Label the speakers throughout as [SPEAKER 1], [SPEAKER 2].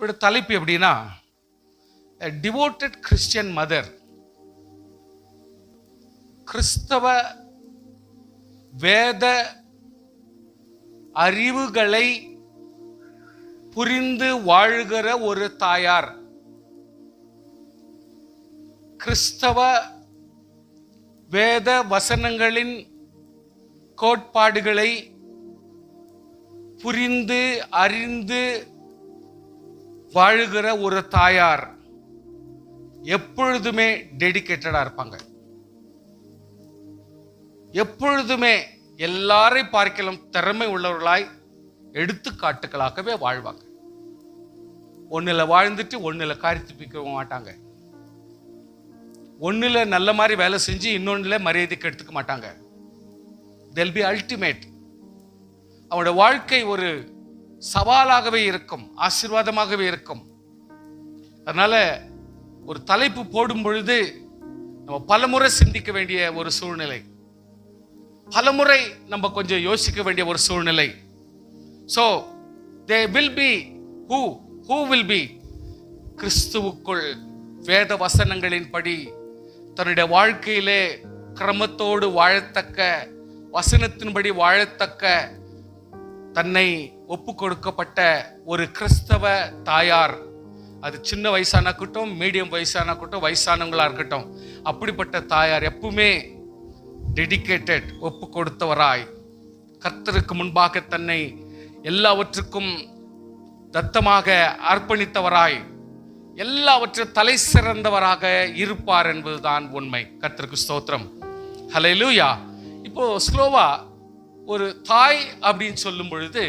[SPEAKER 1] இதோட தலைப்பு எப்படின்னா, டிவோட்டட் கிறிஸ்டியன் மதர். கிறிஸ்தவ வேத அறிவுகளை புரிந்து வாழ்கிற ஒரு தாயார், கிறிஸ்தவ வேத வசனங்களின் கோட்பாடுகளை புரிந்து அறிந்து வாழ்கிற ஒரு தாயார் எப்பொழுதுமே டெடிகேட்டடா இருப்பாங்க. எப்பொழுதுமே எல்லாரை பார்க்கலாம் திறமை உள்ளவர்களாய் எடுத்துக்காட்டுகளாகவே வாழ்வாங்க. ஒண்ணுல வாழ்ந்துட்டு ஒண்ணுல காரித்துப்பிக்க மாட்டாங்க. ஒண்ணுல நல்ல மாதிரி வேலை செஞ்சு இன்னொன்னுல மரியாதைக்கு எடுத்துக்க மாட்டாங்க. they'll be ultimate. அவனுடைய வாழ்க்கை ஒரு சவாலாகவே இருக்கும், ஆசீர்வாதமாகவே இருக்கும். அதனால ஒரு தலைப்பு போடும் பொழுது நம்ம பலமுறை சிந்திக்க வேண்டிய ஒரு சூழ்நிலை, பலமுறை நம்ம கொஞ்சம் யோசிக்க வேண்டிய ஒரு சூழ்நிலை. So they will be who will be கிறிஸ்துவுக்குள் வேத வசனங்களின்படி தன்னுடைய வாழ்க்கையிலே கிரமத்தோடு வாழத்தக்க, வசனத்தின்படி வாழத்தக்க, தன்னை ஒப்பு கொடுக்கப்பட்ட ஒரு கிறிஸ்தவ தாயார். அது சின்ன வயசான இருக்கட்டும், மீடியம் வயசான இருக்கட்டும், வயசானவங்களா இருக்கட்டும், அப்படிப்பட்ட தாயார் எப்பவுமே டெடிகேட்டட், ஒப்பு கொடுத்தவராய், கர்த்தருக்கு முன்பாக தன்னை எல்லாவற்றுக்கும் தத்தமாக அர்ப்பணித்தவராய், எல்லாவற்றும் தலை சிறந்தவராக இருப்பார் என்பதுதான் உண்மை. கர்த்தருக்கு ஸ்தோத்திரம், ஹல்லேலூயா. இப்போ ஸ்லோவா ஒரு தாய் அப்படின்னு சொல்லும் பொழுது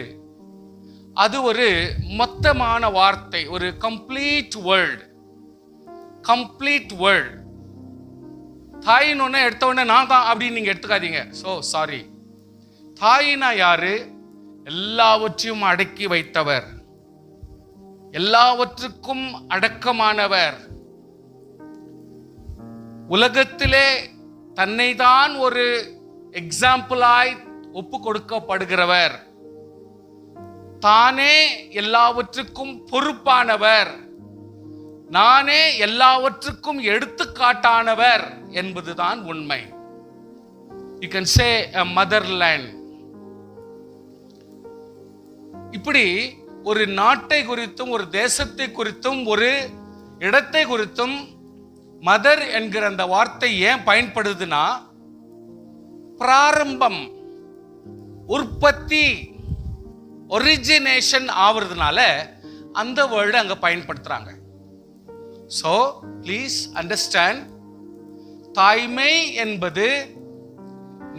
[SPEAKER 1] அது ஒரு மொத்தமான வார்த்தை, ஒரு கம்ப்ளீட் வேர்ல்ட். Complete world. தாயின்னு ஒன்று எடுத்த உடனே நான் தான் அப்படின்னு நீங்க எடுத்துக்காதீங்க. So sorry. தாயினா யாரு? எல்லாவற்றையும் அடக்கி வைத்தவர், எல்லாவற்றுக்கும் அடக்கமானவர், உலகத்திலே தன்னை தான் ஒரு எக்ஸாம்பிளாய் ஒப்பு கொடுக்கப்படுகிறவர், தானே எல்லாவற்றுக்கும் பொறுப்பானவர், நானே எல்லாவற்றுக்கும் எடுத்துக்காட்டானவர் என்பதுதான் உண்மை. You can say a motherland. இப்படி ஒரு நாட்டை குறித்தும் ஒரு தேசத்தை குறித்தும் ஒரு இடத்தை குறித்தும் மதர் என்கிற அந்த வார்த்தை ஏன் பயன்படுதுன்னா, பிராரம்பம், உற்பத்தி, ஒரிஜினேஷன் ஆவறதுனால அந்த வேர்டு அங்க பயன்படுத்துறாங்க. So please understand, தாய்மை என்பது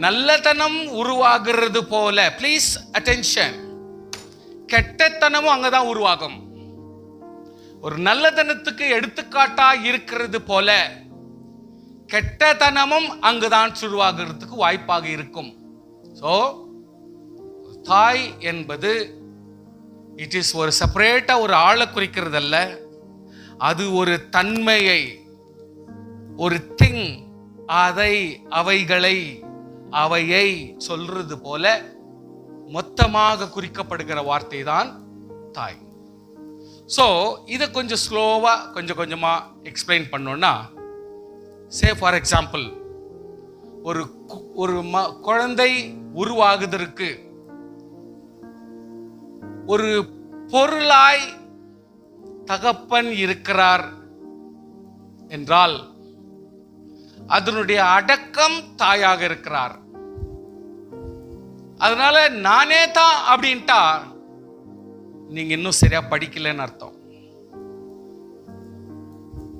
[SPEAKER 1] நல்லதனம் உருவாகிறது போல, ப்ளீஸ் அட்டென்ஷன், கெட்டத்தனமும் அங்கதான் உருவாகும். ஒரு நல்லதனத்துக்கு எடுத்துக்காட்டா இருக்கிறது போல கெட்டத்தனமும் அங்குதான் உருவாகிறதுக்கு வாய்ப்பாக இருக்கும். ஸோ தாய் என்பது இட் இஸ் ஒரு செப்பரேட்டா ஒரு ஆளை குறிக்கிறதல்ல, அது ஒரு தன்மையை, ஒரு திங், அதை, அவைகளை, அவையை சொல்றது போல மொத்தமாக குறிக்கப்படுகிற வார்த்தை தான் தாய். ஸோ இதை கொஞ்சம் ஸ்லோவா கொஞ்சம் கொஞ்சமா எக்ஸ்பிளைன் பண்ணோம்னா, சே ஃபார் எக்ஸாம்பிள், ஒரு குழந்தை உருவாகுவதற்கு ஒரு பொருளாய் தகப்பன் இருக்கிறார் என்றால் அதனுடைய அடக்கம் தாயாக இருக்கிறார். அதனால நானே தான் அப்படின்ட்டா நீங்க இன்னும் சரியா படிக்கலன்னு அர்த்தம்.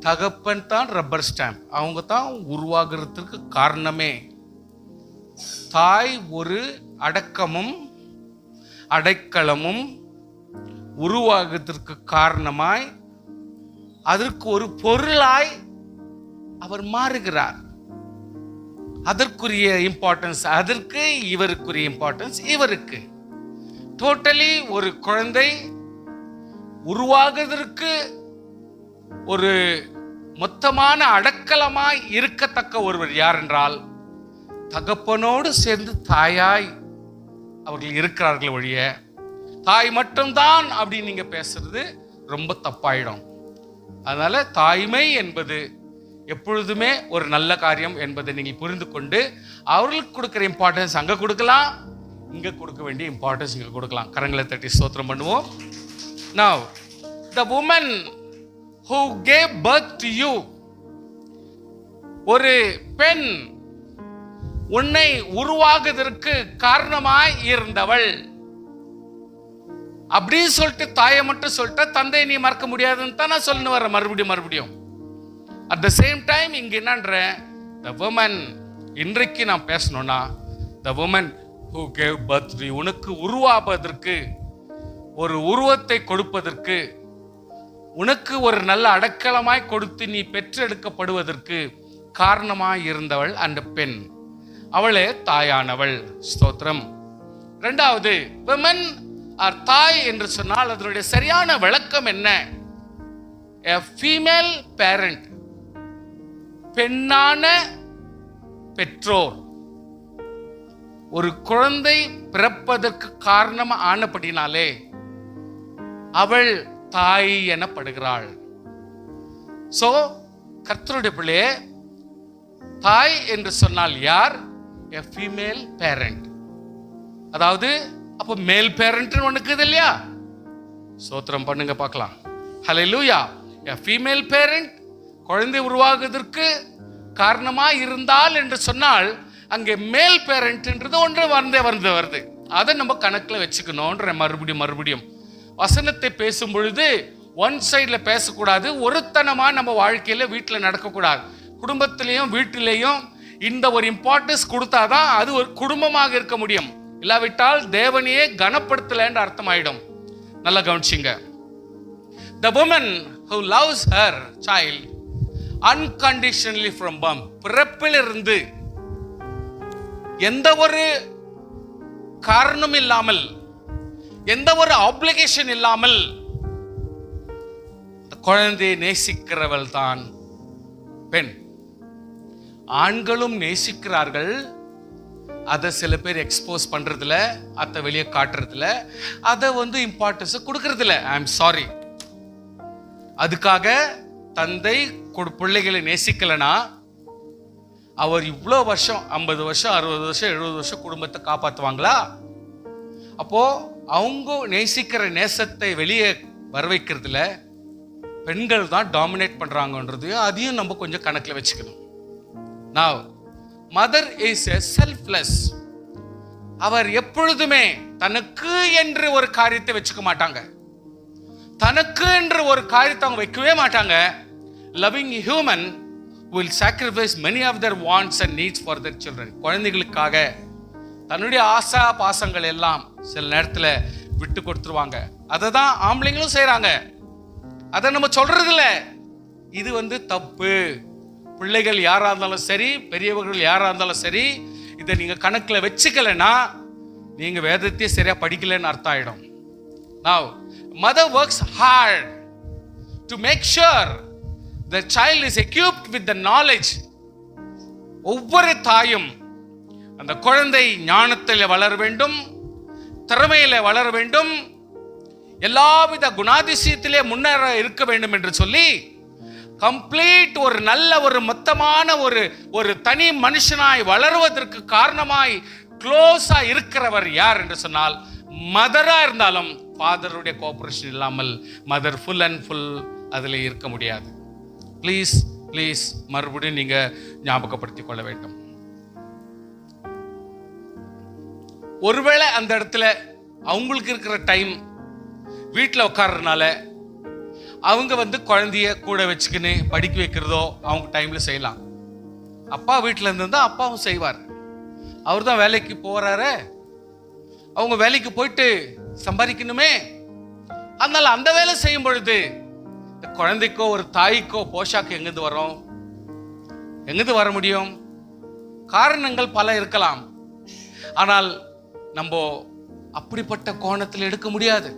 [SPEAKER 1] தகப்பன் தான் ரப்பர் ஸ்டாம்ப், அவங்க தான் உருவாகிறதுக்கு காரணமே. தாய் ஒரு அடக்கமும் அடைக்கலமும் உருவாகிறதுக்கு காரணமாய் அதற்கு ஒரு பொருளாய் அவர் மாறுகிறார். அதற்குரிய இம்பார்ட்டன்ஸ் அதற்கு, இவருக்குரிய இம்பார்ட்டன்ஸ் இவருக்கு. டோட்டலி ஒரு குழந்தை உருவாகுவதற்கு ஒரு மொத்தமான அடக்கலமாய் இருக்கத்தக்க ஒருவர் யார் என்றால் தகப்பனோடு சேர்ந்து தாயாய் அவர்கள் இருக்கிறார்கள் ஒழிய தாய் மட்டும்தான் அப்படின்னு நீங்க பேசுறது ரொம்ப தப்பாயிடும். அதனால தாய்மை என்பது எப்பொழுதுமே ஒரு நல்ல காரியம் என்பதை நீங்கள் புரிந்து கொண்டு அவர்களுக்கு கொடுக்குற இம்பார்ட்டன்ஸ் அங்கே கொடுக்கலாம், இங்கே கொடுக்க வேண்டிய இம்பார்ட்டன்ஸ் இங்கே கொடுக்கலாம். கரங்களை தட்டி ஸ்தோத்திரம் பண்ணுவோம். Now, the woman who gave birth to you, ஒரு பெண் உன்னை உருவாகுவதற்கு காரணமாய் இருந்தவள். அப்படின்னு சொல்லிட்டு தாயை மட்டும் சொல்லிட்டு தந்தையை நீ மறக்க முடியாதுன்னு தான் நான் சொல்லணும் வர மறுபடியும். அட் த சேம் டைம் இங்க என்னன்ற the woman, இன்றைக்கு நான் பேசணும்னா the woman who gave birth to you, உனக்கு உருவாவதற்கு, ஒரு உருவத்தை கொடுப்பதற்கு, உனக்கு ஒரு நல்ல அடைக்கலமாய் கொடுத்து நீ பெற்றெடுக்கப்படுவதற்கு காரணமாய் இருந்தவள் அந்த பெண், அவளே தாயானவள். ஸ்தோத்திரம். இரண்டாவது, women ஆர் தாய் என்று சொன்னால் அதனுடைய சரியான விளக்கம் என்ன? a female parent, பெண்ணான பெற்றோர். ஒரு குழந்தை பிறப்பதற்கு காரணம் ஆனபடினாலே அவள் தாய் எனப்படுகிறாள். சோ கர்த்தருடைய பிள்ளையே, தாய் என்று சொன்னால் யார்? a female parent. அதாவது அப்போ மேல் பேரண்ட் ஒண்ணுக்கு இல்லையா? ஸ்தோத்திரம் பண்ணுங்க பார்க்கலாம். ஹல்லேலூயா. a female parent குழந்தை உருவாகுவதற்கு காரணமா இருந்தால் என்று சொன்னால் அங்கே மேல் பேரண்ட்ன்றது ஒன்று வருது. அதை நம்ம கணக்கில் வச்சுக்கணும்ன்ற மறுபடியும் வசனத்தை பேசும் பொழுது ஒன் சைட்ல பேசக்கூடாது. ஒருத்தனமா நம்ம வாழ்க்கையில வீட்டில் நடக்கக்கூடாது. குடும்பத்திலையும் வீட்டிலையும் இந்த ஒரு இம்பார்ட்டன்ஸ் கொடுத்தாதான் அது ஒரு குடும்பமாக இருக்க முடியும். இல்லாவிட்டால் தேவனையே கனப்படுத்தலன்னு அர்த்தம் ஆயிடும். நல்லா கவனிச்சிங்க. The woman who loves her child unconditionally from birth, பிறப்பிலிருந்து எந்த ஒரு காரணம் இல்லாமல், எந்த ஒரு ஆப்ளிகேஷன் இல்லாமல் குழந்தையை நேசிக்கிறவள் தான் பெண். ஆண்களும் நேசிக்கிறார்கள். அதை சில பேர் எக்ஸ்போஸ் பண்றதுல, அதை வெளியே காட்டுறதுல, அதை இம்பார்ட்டன்ஸ் கொடுக்கறதில்ல. I am sorry. அதுக்காக தந்தை பிள்ளைகளை நேசிக்கலனா அவர் இவ்வளோ வருஷம் 50 வருஷம் 60 வருஷம் 70 வருஷம் குடும்பத்தை காப்பாற்றுவாங்களா? அப்போ அவங்க நேசிக்கிற நேசத்தை வெளியே வர வைக்கிறதுல பெண்கள் தான் டாமினேட் பண்றாங்கன்றது அதையும் நம்ம கொஞ்சம் கணக்கில் வச்சுக்கணும். Now, mother is a selfless. அவர் எப்பொழுதுமே தனக்கு என்று ஒரு காரியத்தை வச்சுக்க மாட்டாங்க. தனக்கு என்று ஒரு காரியத்தை அவங்க வைக்கவே மாட்டாங்க. Loving human will sacrifice many of their wants and needs for their children. குழந்தைகளுக்காக தன்னுடைய ஆசா பாசங்கள் எல்லாம் சில நேரத்தில் விட்டு கொடுத்துருவாங்க. அதை தான் ஆம்பளைங்களும் செய்யறாங்க. அதை நம்ம சொல்றது இல்லை. இது தப்பு. பிள்ளைகள் யாரா இருந்தாலும் சரி, பெரியவர்கள் யாரா இருந்தாலும் சரி, இதை நீங்க கணக்கில் வச்சுக்கலன்னா நீங்க வேதத்தையே சரியா படிக்கலன்னு அர்த்தம் ஆயிடும். Now, mother works hard to make sure the child is equipped with the knowledge. ஒவ்வொரு தாயும் அந்த குழந்தை ஞானத்தில் வளர வேண்டும், திறமையில வளர வேண்டும், எல்லாவித குணாதிசயத்திலே முன்னேற இருக்க வேண்டும் என்று சொல்லி கம்ப்ளீட் ஒரு நல்ல ஒரு மொத்தமான ஒரு தனி மனுஷனாய் வளருவதற்கு காரணமாய் க்ளோஸா இருக்கிறவர் யார் என்று சொன்னால் மதரா இருந்தாலும் ஃபாதருடைய கோஆபரேஷன் இல்லாமல் மதர் ஃபுல் அண்ட் ஃபுல் அதில் இருக்க முடியாது. ப்ளீஸ் மறுபடியும் நீங்க ஞாபகப்படுத்திக் கொள்ள வேண்டும். ஒருவேளை அந்த இடத்துல அவங்களுக்கு இருக்கிற டைம் வீட்டில் உட்கார்றதுனால அவங்க குழந்தைய கூட வச்சுக்கின்னு படிக்க வைக்கிறதோ அவங்க டைம்ல செய்யலாம். அப்பா வீட்டில் இருந்தா அப்பாவும் செய்வார். அவர் தான் வேலைக்கு போறாரு. அவங்க வேலைக்கு போயிட்டு சம்பாதிக்கணுமே. அதனால அந்த வேலை செய்யும் பொழுது குழந்தைக்கோ ஒரு தாய்க்கோ போஷாக்கு எங்கிருந்து வரும்? எங்கிருந்து வர முடியும்? காரணங்கள் பல இருக்கலாம். ஆனால் நம்ம அப்படிப்பட்ட கோணத்தில் எடுக்க முடியாது.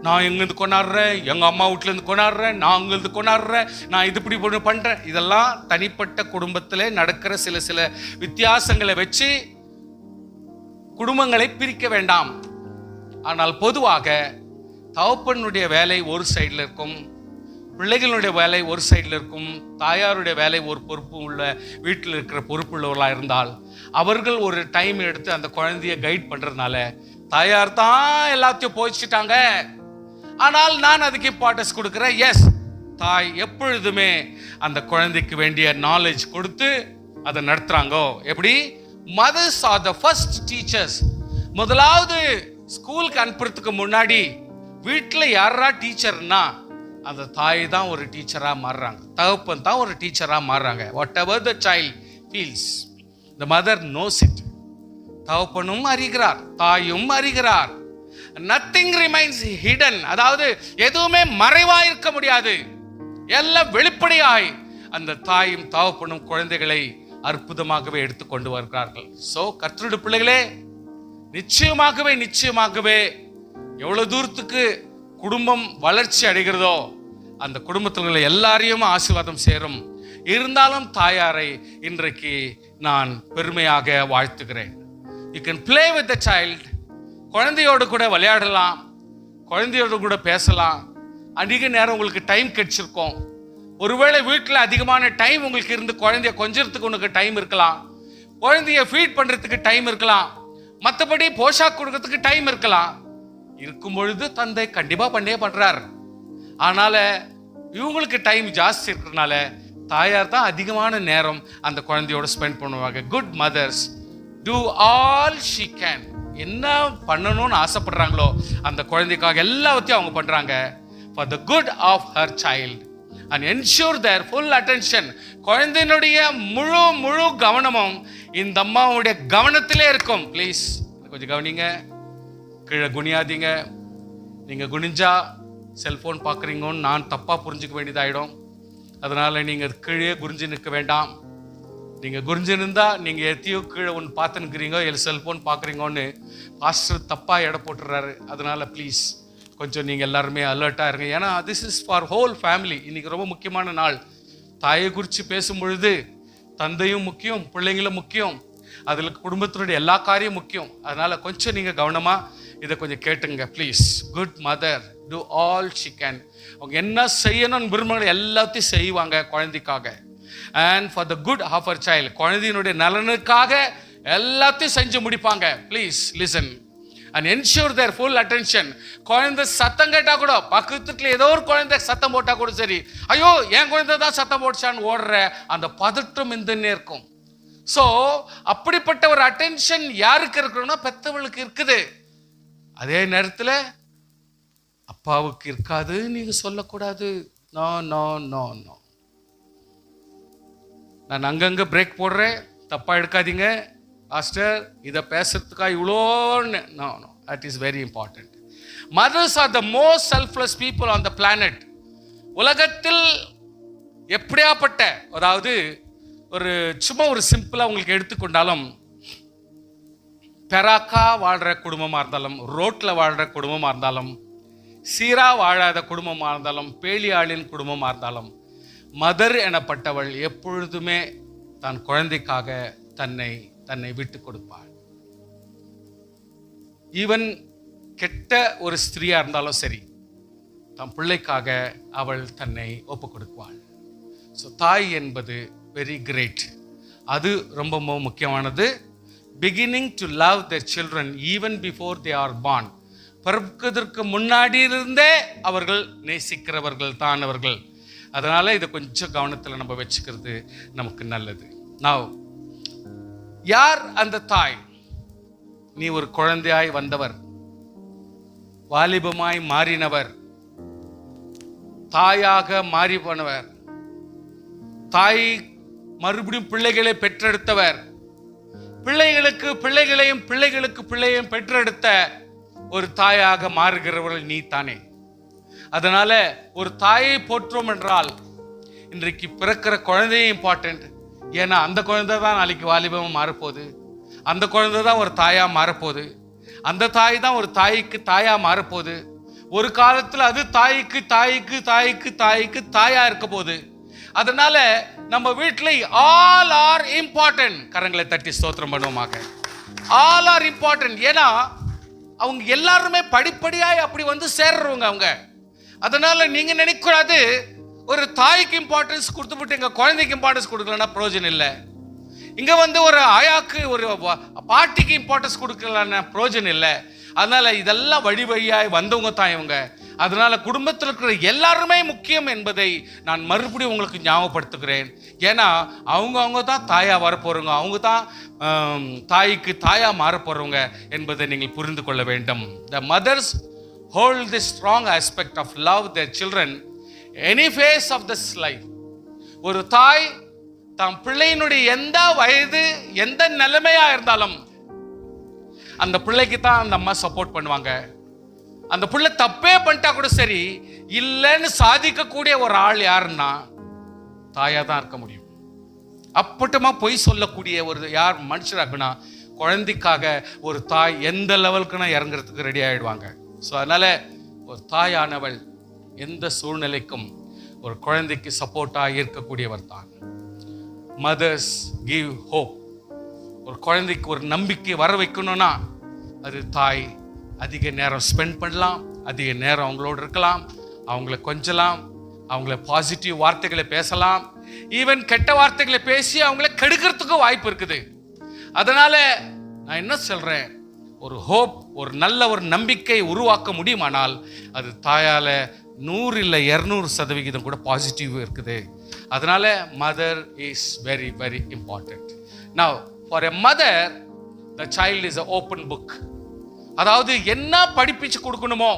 [SPEAKER 1] நான் எங்கிருந்து கொண்டாடுறேன், எங்க அம்மா வீட்டுல இருந்து கொண்டாடுறேன், நான் அங்கிருந்து கொண்டாடுறேன், நான் இது இப்படி பண்றேன். இதெல்லாம் தனிப்பட்ட குடும்பத்தில் நடக்கிற சில வித்தியாசங்களை வச்சு குடும்பங்களை பிரிக்க வேண்டாம். ஆனால் பொதுவாக தகப்பனுடைய வேலை ஒரு சைடில் இருக்கும், பிள்ளைகளுடைய வேலை ஒரு சைடில் இருக்கும், தாயாருடைய வேலை ஒரு பொறுப்பு உள்ள வீட்டில் இருக்கிற பொறுப்புள்ளவர்களாக இருந்தால் அவர்கள் ஒரு டைம் எடுத்து அந்த குழந்தைய கைட் பண்ணுறதுனால தாயார் தான் எல்லாத்தையும் போயிச்சுட்டாங்க, ஆனால் நான் அதுக்கு இம்பார்ட்டன்ஸ் கொடுக்குறேன். எஸ், தாய் எப்பொழுதுமே அந்த குழந்தைக்கு வேண்டிய நாலேஜ் கொடுத்து அதை நடத்துறாங்கோ. எப்படி? Mothers are the first teachers. முதலாவது ஸ்கூலுக்கு அனுப்புறதுக்கு முன்னாடி வீட்டில் யாரா டீச்சர்னா அந்த தாய் தான் ஒரு டீச்சராக மாறுறாங்க, தகப்பன் தான் ஒரு டீச்சராக மாறுறாங்க. Whatever the child feels, the mother knows it. தகப்பனும் அறிகிறார், தாயும் அறிகிறார். நத்திங் ரிமைன்ஸ் ஹிடன், அதாவது எதுவுமே மறைவாக இருக்க முடியாது, எல்லாம் வெளிப்படையாய் அந்த தாயும் தகப்பனும் குழந்தைகளை அற்புதமாகவே எடுத்து கொண்டு வருகிறார்கள். சோ கர்த்தருடைய பிள்ளைகளே, நிச்சயமாகவே எவ்வளவு தூரத்துக்கு குடும்பம் வளர்ச்சி அடைகிறதோ அந்த குடும்பத்தில் எல்லாரையும் ஆசீர்வாதம் சேரும். இருந்தாலும் தாயாரை இன்றைக்கு நான் பெருமையாக வாழ்த்துகிறேன். You can play with the child. குழந்தையோடு கூட விளையாடலாம், குழந்தையோடு கூட பேசலாம். அதிக நேரம் உங்களுக்கு டைம் கிடைச்சிருக்கும். ஒருவேளை வீட்டில் அதிகமான டைம் உங்களுக்கு இருந்து குழந்தைய கொஞ்சத்துக்கு உனக்கு டைம் இருக்கலாம், குழந்தைய ஃபீட் பண்றதுக்கு டைம் இருக்கலாம், மற்றபடி போஷாக் கொடுக்கறதுக்கு டைம் இருக்கலாம். இருக்கும் பொழுது தந்தை கண்டிப்பா பண்ணே பண்றார். ஆனால இவங்களுக்கு டைம் ஜாஸ்தி இருக்கிறதுனால தாயார் தான் அதிகமான நேரம் அந்த குழந்தையோட ஸ்பெண்ட் பண்ணுவாங்க. Good mothers do all she can. என்ன பண்ணணும்னு ஆசைப்படுறாங்களோ அந்த குழந்தைக்காக எல்லாத்தையும் அவங்க பண்றாங்க for the good of her child and ensure their full attention. குழந்தையினுடைய முழு கவனமும் இந்த அம்மாவுடைய கவனத்திலே இருக்கும். ப்ளீஸ் கொஞ்சம் கவனிங்க, கீழே குனியாதீங்க. நீங்கள் குனிஞ்சா செல்ஃபோன் பார்க்குறீங்கன்னு நான் தப்பாக புரிஞ்சுக்க வேண்டியதாயிடும். அதனால் நீங்கள் கீழே குறிஞ்சு நிற்க வேண்டாம். நீங்கள் குறிஞ்சு நின்றா நீங்கள் எத்தையோ கீழே ஒன்று பார்த்துன்னுக்கிறீங்க, இல்லை செல்ஃபோன் பார்க்குறீங்கன்னு பாஸ்டர் தப்பாக எடை போட்டுறாரு. அதனால் ப்ளீஸ் கொஞ்சம் நீங்கள் எல்லாருமே அலர்ட்டாக இருங்க. ஏன்னா this is for whole family. இன்றைக்கி ரொம்ப முக்கியமான நாள். தாயை குறித்து பேசும் பொழுது தந்தையும் முக்கியம், பிள்ளைங்களும் முக்கியம், அதில் குடும்பத்தினுடைய எல்லா காரியம் முக்கியம். அதனால் கொஞ்சம் நீங்கள் கவனமாக இதை கொஞ்சம் கேட்டுங்க please. Good mother do all she can. அவங்க என்ன செய்யணும்னு விரும்புகிற எல்லாத்தையும் செய்வாங்க குழந்தைக்காக. And for the good of our child, குழந்தையினுடைய நலனுக்காக எல்லாத்தையும் செஞ்சு முடிப்பாங்க. Please listen and ensure their full attention. குழந்தை சத்தம் கேட்டா கூட, பக்கத்துல ஏதோ ஒரு குழந்தை சத்தம் போட்டா கூட சரி, ஐயோ என் குழந்தை தான் சத்தம் போட்டுச்சான்னு ஓடுற அந்த பதட்டம் இருந்துன்னே இருக்கும். ஸோ அப்படிப்பட்ட ஒரு அட்டென்ஷன் யாருக்கு இருக்கணும்னா பெத்தவளுக்கு இருக்குது. அதே நேரத்தில் அப்பாவுக்கு இருக்காது நீங்க சொல்லக்கூடாது. No no no no. நான் அங்கங்க பிரேக் போடுறேன், தப்பா எடுக்காதீங்க. பாஸ்டர் இதை பேசுறதுக்கா இவ்வளோ? No no, that is very important. Mothers are the most selfless people on the planet. உலகத்தில் எப்படியாப்பட்ட, அதாவது ஒரு சும்மா ஒரு சிம்பிளாக உங்களுக்கு எடுத்துக்கொண்டாலும், பெராக்கா வாழ்கிற குடும்பமாக இருந்தாலும், ரோட்டில் வாழ்கிற குடும்பமாக இருந்தாலும், சீராக வாழாத குடும்பமாக இருந்தாலும், பேலியாளின் குடும்பமாக இருந்தாலும், மதர் எனப்பட்டவள் எப்பொழுதுமே தன் குழந்தைக்காக தன்னை விட்டு கொடுப்பாள். ஈவன் கெட்ட ஒரு ஸ்திரீயா இருந்தாலும் சரி, தன் பிள்ளைக்காக அவள் தன்னை ஒப்பு கொடுப்பாள். ஸோ தாய் என்பது வெரி கிரேட். அது ரொம்ப முக்கியமானது. Beginning to love their children even before they are born. பிறப்பதற்கு முன்னாடி இருந்தே அவர்கள் நேசிக்கிறவர்கள் தான் அவர்கள். அதனால இதை கொஞ்சம் கவனத்தில் நம்ம வச்சுக்கிறது நமக்கு நல்லது. Now, யார் அந்த தாய்? நீ ஒரு குழந்தையாய் வந்தவர், வாலிபமாய் மாறினவர், தாயாக மாறி போனவர், தாய் மறுபடியும் பிள்ளைகளை பெற்றெடுத்தவர், பிள்ளைகளுக்கு பிள்ளையையும் பெற்றெடுத்த ஒரு தாயாக மாறுகிறவர்கள் நீ தானே. அதனால ஒரு தாயை போற்றோம் என்றால் இன்றைக்கு பிறக்கிற குழந்தையும் இம்பார்ட்டன்ட். ஏன்னா அந்த குழந்தை தான் நாளைக்கு வாலிபமாக மாறப்போகுது, அந்த குழந்தை தான் ஒரு தாயா மாறப்போகுது, அந்த தாய் தான் ஒரு தாய்க்கு தாயா மாறப்போகுது. ஒரு காலத்தில் அது தாய்க்கு தாய்க்கு தாய்க்கு தாய்க்கு தாயா இருக்க போகுது. அதனால நம்ம வீட்டில் ஆல் ஆர் இம்பார்ட்டன்ட். கரங்களை தட்டி ஸ்தோத்திரம் பண்ணுவோமாக. All are important. ஏன்னா அவங்க எல்லாருமே படிப்படியாய் அப்படி வந்து சேர்றவங்க அவங்க. அதனால நீங்க நினைக்கூடாது ஒரு தாய்க்கு இம்பார்ட்டன்ஸ் கொடுத்துட்டு எங்க குழந்தைக்கு இம்பார்ட்டன்ஸ் கொடுக்கலன்னா பிரயோஜனம் இல்லை. இங்க வந்து ஒரு ஆயாக்கு ஒரு பாட்டிக்கு இம்பார்ட்டன்ஸ் கொடுக்கலன்னா பிரயோஜனம் இல்லை. அதனால இதெல்லாம் வழி வழியாய் வந்தவங்க தான் இவங்க. அதனால குடும்பத்தில் இருக்கிற எல்லாருமே முக்கியம் என்பதை நான் மறுபடியும் உங்களுக்கு ஞாபகப்படுத்துகிறேன். ஏன்னா அவங்க தான் தாயா வரப்போறவங்க, அவங்க தான் தாய்க்கு தாயா மாற போறவங்க என்பதை நீங்கள் புரிந்து கொள்ள வேண்டும். The mothers hold the strong aspect of love their children any phase of this life. ஒரு தாய் தம் பிள்ளையினுடைய எந்த வயது எந்த நிலைமையா இருந்தாலும் அந்த பிள்ளைக்கு தான் அந்த அம்மா சப்போர்ட் பண்ணுவாங்க. அந்த பிள்ளை தப்பே பண்ணிட்டா கூட சரி, இல்லைன்னு சாதிக்கக்கூடிய ஒரு ஆள் யாருன்னா தாயா தான் இருக்க முடியும். அப்பட்டமா பொய் சொல்லக்கூடிய ஒரு யார் மனுஷராக்குன்னா குழந்தைக்காக ஒரு தாய் எந்த லெவலுக்குன்னா இறங்குறதுக்கு ரெடி ஆயிடுவாங்க. ஸோ அதனால ஒரு தாயானவள் எந்த சூழ்நிலைக்கும் ஒரு குழந்தைக்கு சப்போர்ட்டாக இருக்கக்கூடியவர் தான். Mothers give hope. ஒரு குழந்தைக்கு ஒரு நம்பிக்கை வர வைக்கணும்னா அது தாய் அதிக நேரம் ஸ்பெண்ட் பண்ணலாம், அதிக நேரம் அவங்களோடு இருக்கலாம், அவங்கள கொஞ்சலாம், அவங்கள பாசிட்டிவ் வார்த்தைகளை பேசலாம், ஈவன் கெட்ட வார்த்தைகளை பேசி அவங்கள கெடுக்கிறதுக்கும் வாய்ப்பு இருக்குது. அதனால நான் என்ன சொல்றேன், ஒரு ஹோப், ஒரு நல்ல ஒரு நம்பிக்கை உருவாக்க முடியுமானால் அது தாயால 100 இல்லை 200% கூட பாசிட்டிவ் இருக்குது. அதனால mother is very very important. Now for a mother the child is a open book. அதாவது என்ன படிப்பிச்சு கொடுக்கணுமோ,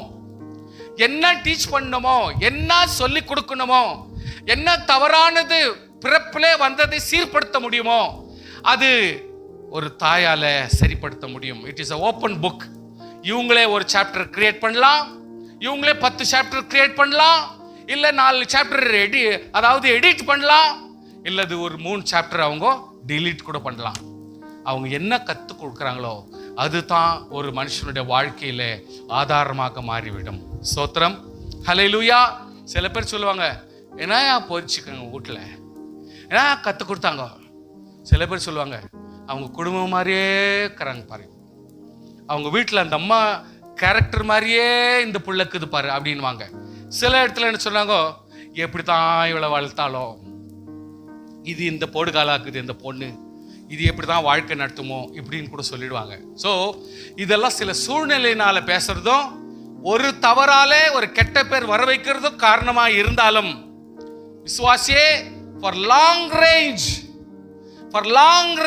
[SPEAKER 1] என்ன டீச் பண்ணணுமோ, என்ன சொல்லி கொடுக்கணுமோ, என்ன தவறானது பிறப்பிலே வந்ததை சீர்படுத்த முடியுமோ அது ஒரு தாயால சரிப்படுத்த முடியும். It is a open book. இவங்களே ஒரு சாப்டர் கிரியேட் பண்ணலாம், இவங்களே 10 சாப்டர் கிரியேட் பண்ணலாம், இல்ல 4 சாப்டர் எடிட் பண்ணலாம், இல்லது ஒரு 3 சாப்டர் அவங்க டிலீட் கூட பண்ணலாம். அவங்க என்ன கற்றுக் கொடுக்குறாங்களோ அதுதான் ஒரு மனுஷனுடைய வாழ்க்கையில ஆதாரமாக மாறிவிடும். ஸ்தோத்திரம், ஹல்லேலூயா. சில பேர் சொல்லுவாங்க, ஏன்னா போச்சுக்கங்க வீட்டில் ஏன்னா கற்றுக் கொடுத்தாங்க. சில பேர் சொல்லுவாங்க, அவங்க குடும்பம் மாதிரியே இருக்கிறாங்க பாரு, அவங்க வீட்டில் அந்த அம்மா கேரக்டர் மாதிரியே இந்த பிள்ளைக்குது பாரு அப்படின்வாங்க. சில இடத்துல என்ன சொன்னாங்க, எப்படி தான் இவளை வளர்த்தாலோ, இது இந்த போடுகாலாக்குது இந்த பொண்ணு, இது எப்படி தான் வாழ்க்கை நடத்துமோ இப்படின்னு கூட சொல்லிடுவாங்க. ஸோ இதெல்லாம் சில சூழ்நிலையினால பேசுறதும் ஒரு தவறாலே ஒரு கெட்ட பேர் வர வைக்கிறதும் காரணமாக இருந்தாலும் விசுவாசியே ஃபார் லாங்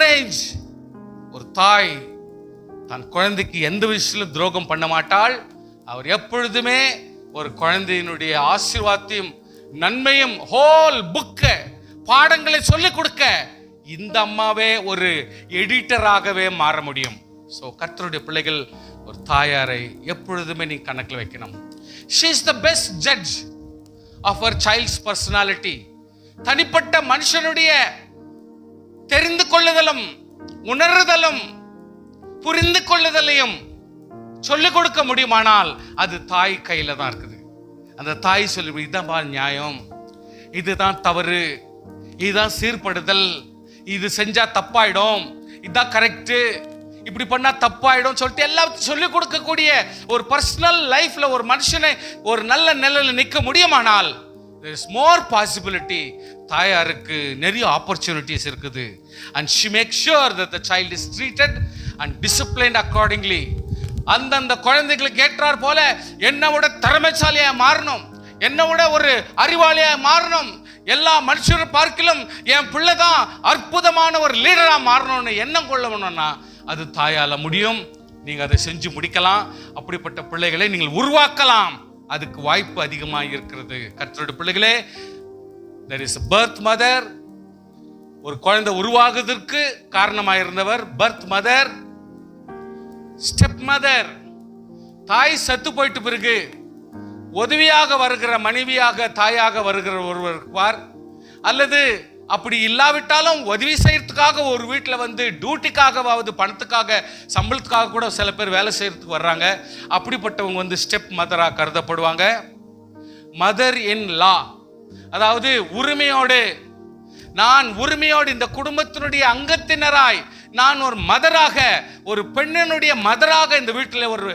[SPEAKER 1] ரேஞ்ச் ஒரு தாய் தன் குழந்தைக்கு எந்த விஷயத்திலும் துரோகம் பண்ண மாட்டாள். அவர் எப்பொழுதுமே ஒரு குழந்தையினுடைய ஆசீர்வாதத்தையும் நன்மையும் ஹோல் புக்க பாடங்களை சொல்லிக் கொடுக்க இந்த அம்மாவே ஒரு எடிட்டராகவே மாற முடியும். ஸோ கர்த்தருடைய பிள்ளைகள் ஒரு தாயாரை எப்பொழுதுமே நீ கணக்கில் வைக்கணும். She is the best judge of her child's personality. தனிப்பட்ட மனுஷனுடைய தெரிந்து கொள்ளுதலும் உணர்தலும் புரிந்து கொள்ளுதலையும் சொல்லிக் கொடுக்க முடியுமானால் அது தாய் கையில தான் இருக்குது. அந்த தாய் சொல்லி, இதுதான் நியாயம், இதுதான் தவறு, இதுதான் சீர்படுதல், இது செஞ்சா தப்பாயிடும், இதுதான் கரெக்ட், இப்படி பண்ணா தப்பாயிடும் சொல்லிட்டு எல்லாத்தையும் சொல்லிக் கொடுக்கக்கூடிய ஒரு பர்சனல் லைஃப்ல ஒரு மனுஷனை ஒரு நல்ல நிலையில நிற்க முடியுமானால் there is more possibility. தாயாருக்கு நிறைய ஆப்பர்ச்சுனிட்டிஸ் இருக்குது. and she makes sure that the child is treated and disciplined accordingly. அந்தந்த குழந்தைகளுக்கு ஏற்றார் போல என்னோட திறமைசாலியா மாறணும், என்னோட ஒரு அறிவாளியா மாறணும், எல்லா மனுஷரை பார்க்கிலும் என் பிள்ளை தான் அற்புதமான ஒரு லீடரா மாறணும்னு எண்ணம் கொள்ளணும்னா அது தாயால முடியும். நீங்க அதை செஞ்சு முடிக்கலாம். அப்படிப்பட்ட பிள்ளைகளை நீங்கள் உருவாக்கலாம். அதுக்கு வாய்ப்பு அதிகமாக இருக்கிறது. கர்த்தருடைய பிள்ளைகளே, there is a birth mother. ஒரு குழந்தை உருவாகுவதற்கு காரணமாக இருந்தவர் பர்த் மதர். ஸ்டெப் மதர், தாய் செத்து போயிட்டு பிறகு உதவியாக வருகிற மனைவியாக தாயாக வருகிற ஒருவர் இருப்பார். அல்லது அப்படி இல்லாவிட்டாலும் உதவி செய்யறதுக்காக ஒரு வீட்டில் வந்து டியூட்டிக்காகவாவது பணத்துக்காக சம்பளத்துக்காக கூட சில பேர் வேலை செய்யறதுக்கு வர்றாங்க. அப்படிப்பட்டவங்க வந்து ஸ்டெப் மதராக கருதப்படுவாங்க. மதர் இன் லா, அதாவது உரிமையோடு, நான் உரிமையோடு இந்த குடும்பத்தினுடைய அங்கத்தினராய் நான் ஒரு மதராக, ஒரு பெண்ணினுடைய மதராக இந்த வீட்டில் ஒரு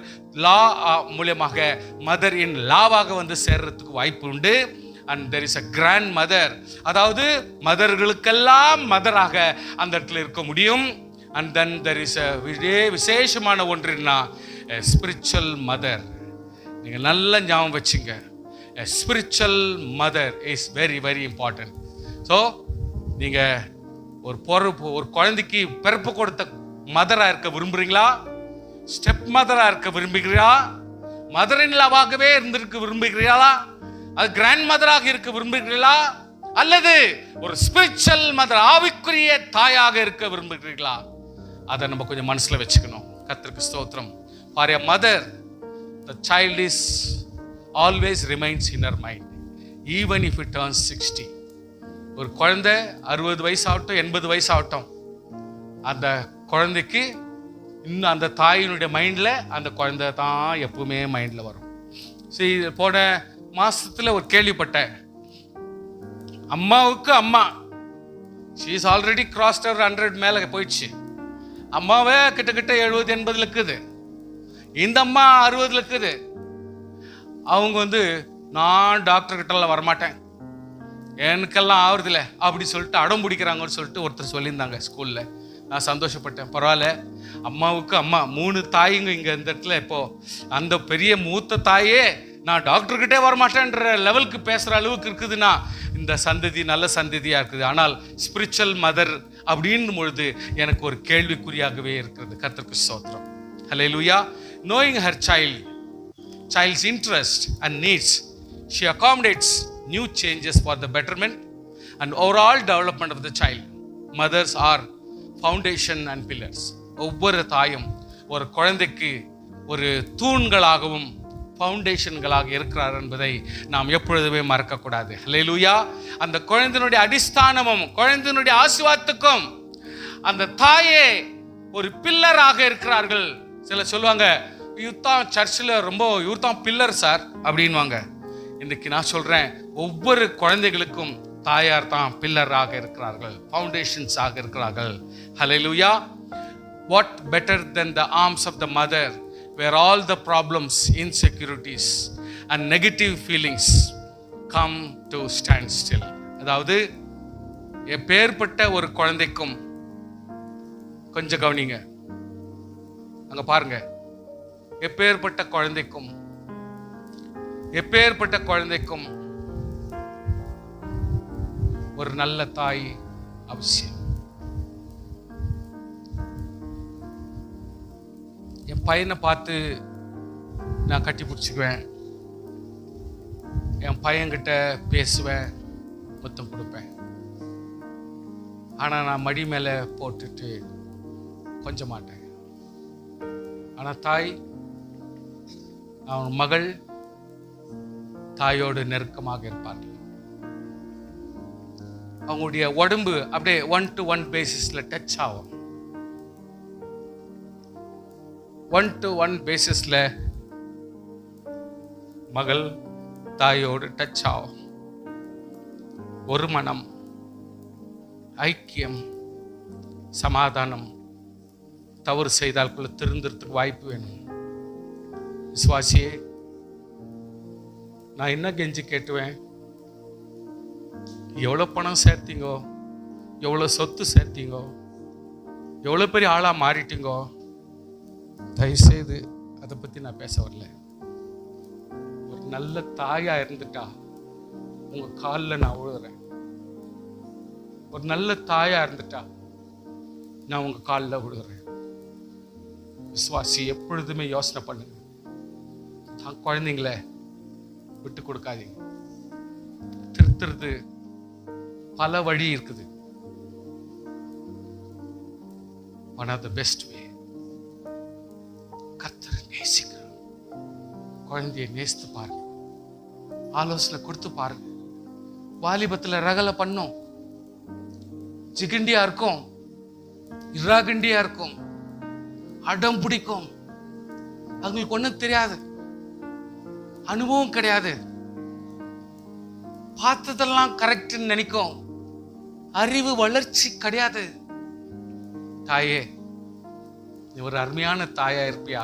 [SPEAKER 1] லா மூலியமாக மதர் இன் லாவாக வந்து சேர்றதுக்கு வாய்ப்பு உண்டு. And there is a grandmother, அதாவது மதர்களுக்கெல்லாம் மதராக அந்த இடத்துல இருக்க முடியும். And then there is a விசேஷமான ஒன்றுன்னா ஸ்பிரிச்சுவல் மதர். நீங்கள் நல்ல ஞாபகம் வச்சுங்க, spiritual mother is very very important. So நீங்கள் ஒரு குழந்தைக்கு பிறப்பு கொடுத்த மதராக இருக்க விரும்புகிறீங்களா? ஸ்டெப் மதராக இருக்க விரும்புகிறீங்களா? மதர் இன் லாவாகவே இருந்திருக்க விரும்புகிறீங்களா? அது கிராண்ட் மதராக இருக்க விரும்புகிறீர்களா? அல்லது ஒரு ஸ்பிரிச்சுவல் மதர், ஆவிக்குரிய தாயாக இருக்க விரும்புகிறீர்களா? அதை நம்ம கொஞ்சம் மனசுல வச்சுக்கணும். கர்த்தருக்கு ஸ்தோத்திரம். For a mother, the child is always remains in her mind, even if it turns 60. ஒரு குழந்தை 60 வயசு ஆகட்டும், 80 வயசு ஆகட்டும், அந்த குழந்தைக்கு இன்னும் அந்த தாயினுடைய மைண்டில் அந்த குழந்தை தான் எப்பவுமே மைண்டில் வரும். சரி, போன மாசத்துல ஒரு கேள்விப்பட்டேன். அம்மாவுக்கு அம்மா, she is already crossed her 100 மேலே போயிடுச்சு. அம்மாவே கிட்டத்தட்ட 70-80 இருக்குது, இந்த அம்மா 60 இருக்குது. அவங்க வந்து நான் டாக்டர் கிட்டலாம் வரமாட்டேன், எனக்கெல்லாம் ஆகுறதில்ல அப்படி சொல்லிட்டு அடம் பிடிக்கிறாங்கன்னு சொல்லிட்டு ஒருத்தர் சொல்லியிருந்தாங்க ஸ்கூலில். நான் சந்தோஷப்பட்டேன். பரவாயில்ல, அம்மாவுக்கு அம்மா 3 தாய்ங்க இங்கே இந்த இடத்துல. இப்போ அந்த பெரிய மூத்த தாயே நான் டாக்டர்கிட்டே வரமாட்டேன்ற லெவலுக்கு பேசுகிற அளவுக்கு இருக்குதுன்னா இந்த சந்ததி நல்ல சந்ததியாக இருக்குது. ஆனால் ஸ்பிரிச்சுவல் மதர் அப்படின் பொழுது எனக்கு ஒரு கேள்விக்குறியாகவே இருக்கிறது. கர்த்தருக்கு ஸ்தோத்திரம். ஹல்லேலூயா. Knowing her child's interest and needs, she accommodates new changes for the betterment and overall development of the child. Mothers are foundation and pillars. ஒவ்வொரு தாயும் ஒரு குழந்தைக்கு ஒரு தூண்களாகவும் ஃபவுண்டேஷன்களாக இருக்கிறார் என்பதை நாம் எப்பொழுதுமே மறக்கக்கூடாது. ஹல்லேலூயா. அந்த குழந்தையினுடைய அடிஸ்தானமும் குழந்தையினுடைய ஆசீர்வாதத்துக்கும் அந்த தாயே ஒரு பில்லராக இருக்கிறார்கள். சில சொல்லுவாங்க, இவர்தான் சர்ச்சில் ரொம்ப இவர்தான் பில்லர் சார் அப்படின்வாங்க. இன்னைக்கு நான் சொல்றேன், ஒவ்வொரு குழந்தைகளுக்கும் தாயார் தான் பில்லராக இருக்கிறார்கள், ஃபவுண்டேஷன்ஸ் ஆக இருக்கிறார்கள். ஹல்லேலூயா. What better than the arms of the mother, where all the problems, insecurities and negative feelings come to stand still. அதாவது எப்பேற்பட்ட ஒரு குழந்தைக்கும், கொஞ்சம் கவனிங்க அங்க பாருங்க, எப்பேற்பட்ட குழந்தைக்கும் ஒரு நல்ல தாய் அவசியம். என் பையனை பார்த்து நான் கட்டி பிடிச்சிக்குவேன், என் பையன்கிட்ட பேசுவேன், முத்தம் கொடுப்பேன். ஆனால் நான் மடி மேலே போட்டுட்டு கொஞ்ச மாட்டேன். ஆனால் தாய், அவன் மகள் தாயோடு நெருக்கமாக இருப்பார்கள். அவங்களுடைய உடம்பு அப்படியே 1-to-1 பேசிஸ்ல டச் ஆகும். 1-to-1 பேசிஸ்ல மகள் தாயோடு டச் ஆகும். ஒரு மனம், ஐக்கியம், சமாதானம். தவறு செய்தால்குள்ள திருந்துறதுக்கு வாய்ப்பு வேணும். விசுவாசியே, நான் என்ன கெஞ்சி கேட்டுவேன்? எவ்வளோ பணம் சேர்த்தீங்கோ, எவ்வளோ சொத்து சேர்த்தீங்கோ, எவ்வளோ பெரிய ஆளாக மாறிட்டீங்கோ, தயவுசெய்து அதை பற்றி நான் பேச வரல. ஒரு நல்ல தாயாக இருந்துட்டா உங்கள் காலில் நான் விழுகிறேன். ஒரு நல்ல தாயாக இருந்துட்டா நான் உங்கள் காலில் விழுகிறேன். விசுவாசி, எப்பொழுதுமே யோசனை பண்ணுங்க, தான் குழந்தைங்கள விட்டு கொடுக்காதீங்க. திருத்துறது பல வழி இருக்குது. One of the best way, கர்த்தரை நேசிக்க, குழந்தையை நேசித்து பாருங்க, ஆலோசனை கொடுத்து பாருங்க. வாலிபத்தில் ரகலை பண்ணும், ஜிகிண்டியா இருக்கும், இராகிண்டியா இருக்கும், அடம் பிடிக்கும். அவங்களுக்கு ஒன்றும் தெரியாது, அனுபவம் கிடையாது, பார்த்ததெல்லாம் கரெக்ட்னு நினைக்கும், அறிவு வளர்ச்சி கிடையாது. தாயே, நீ ஒரு அருமையான தாயா இருப்பியா?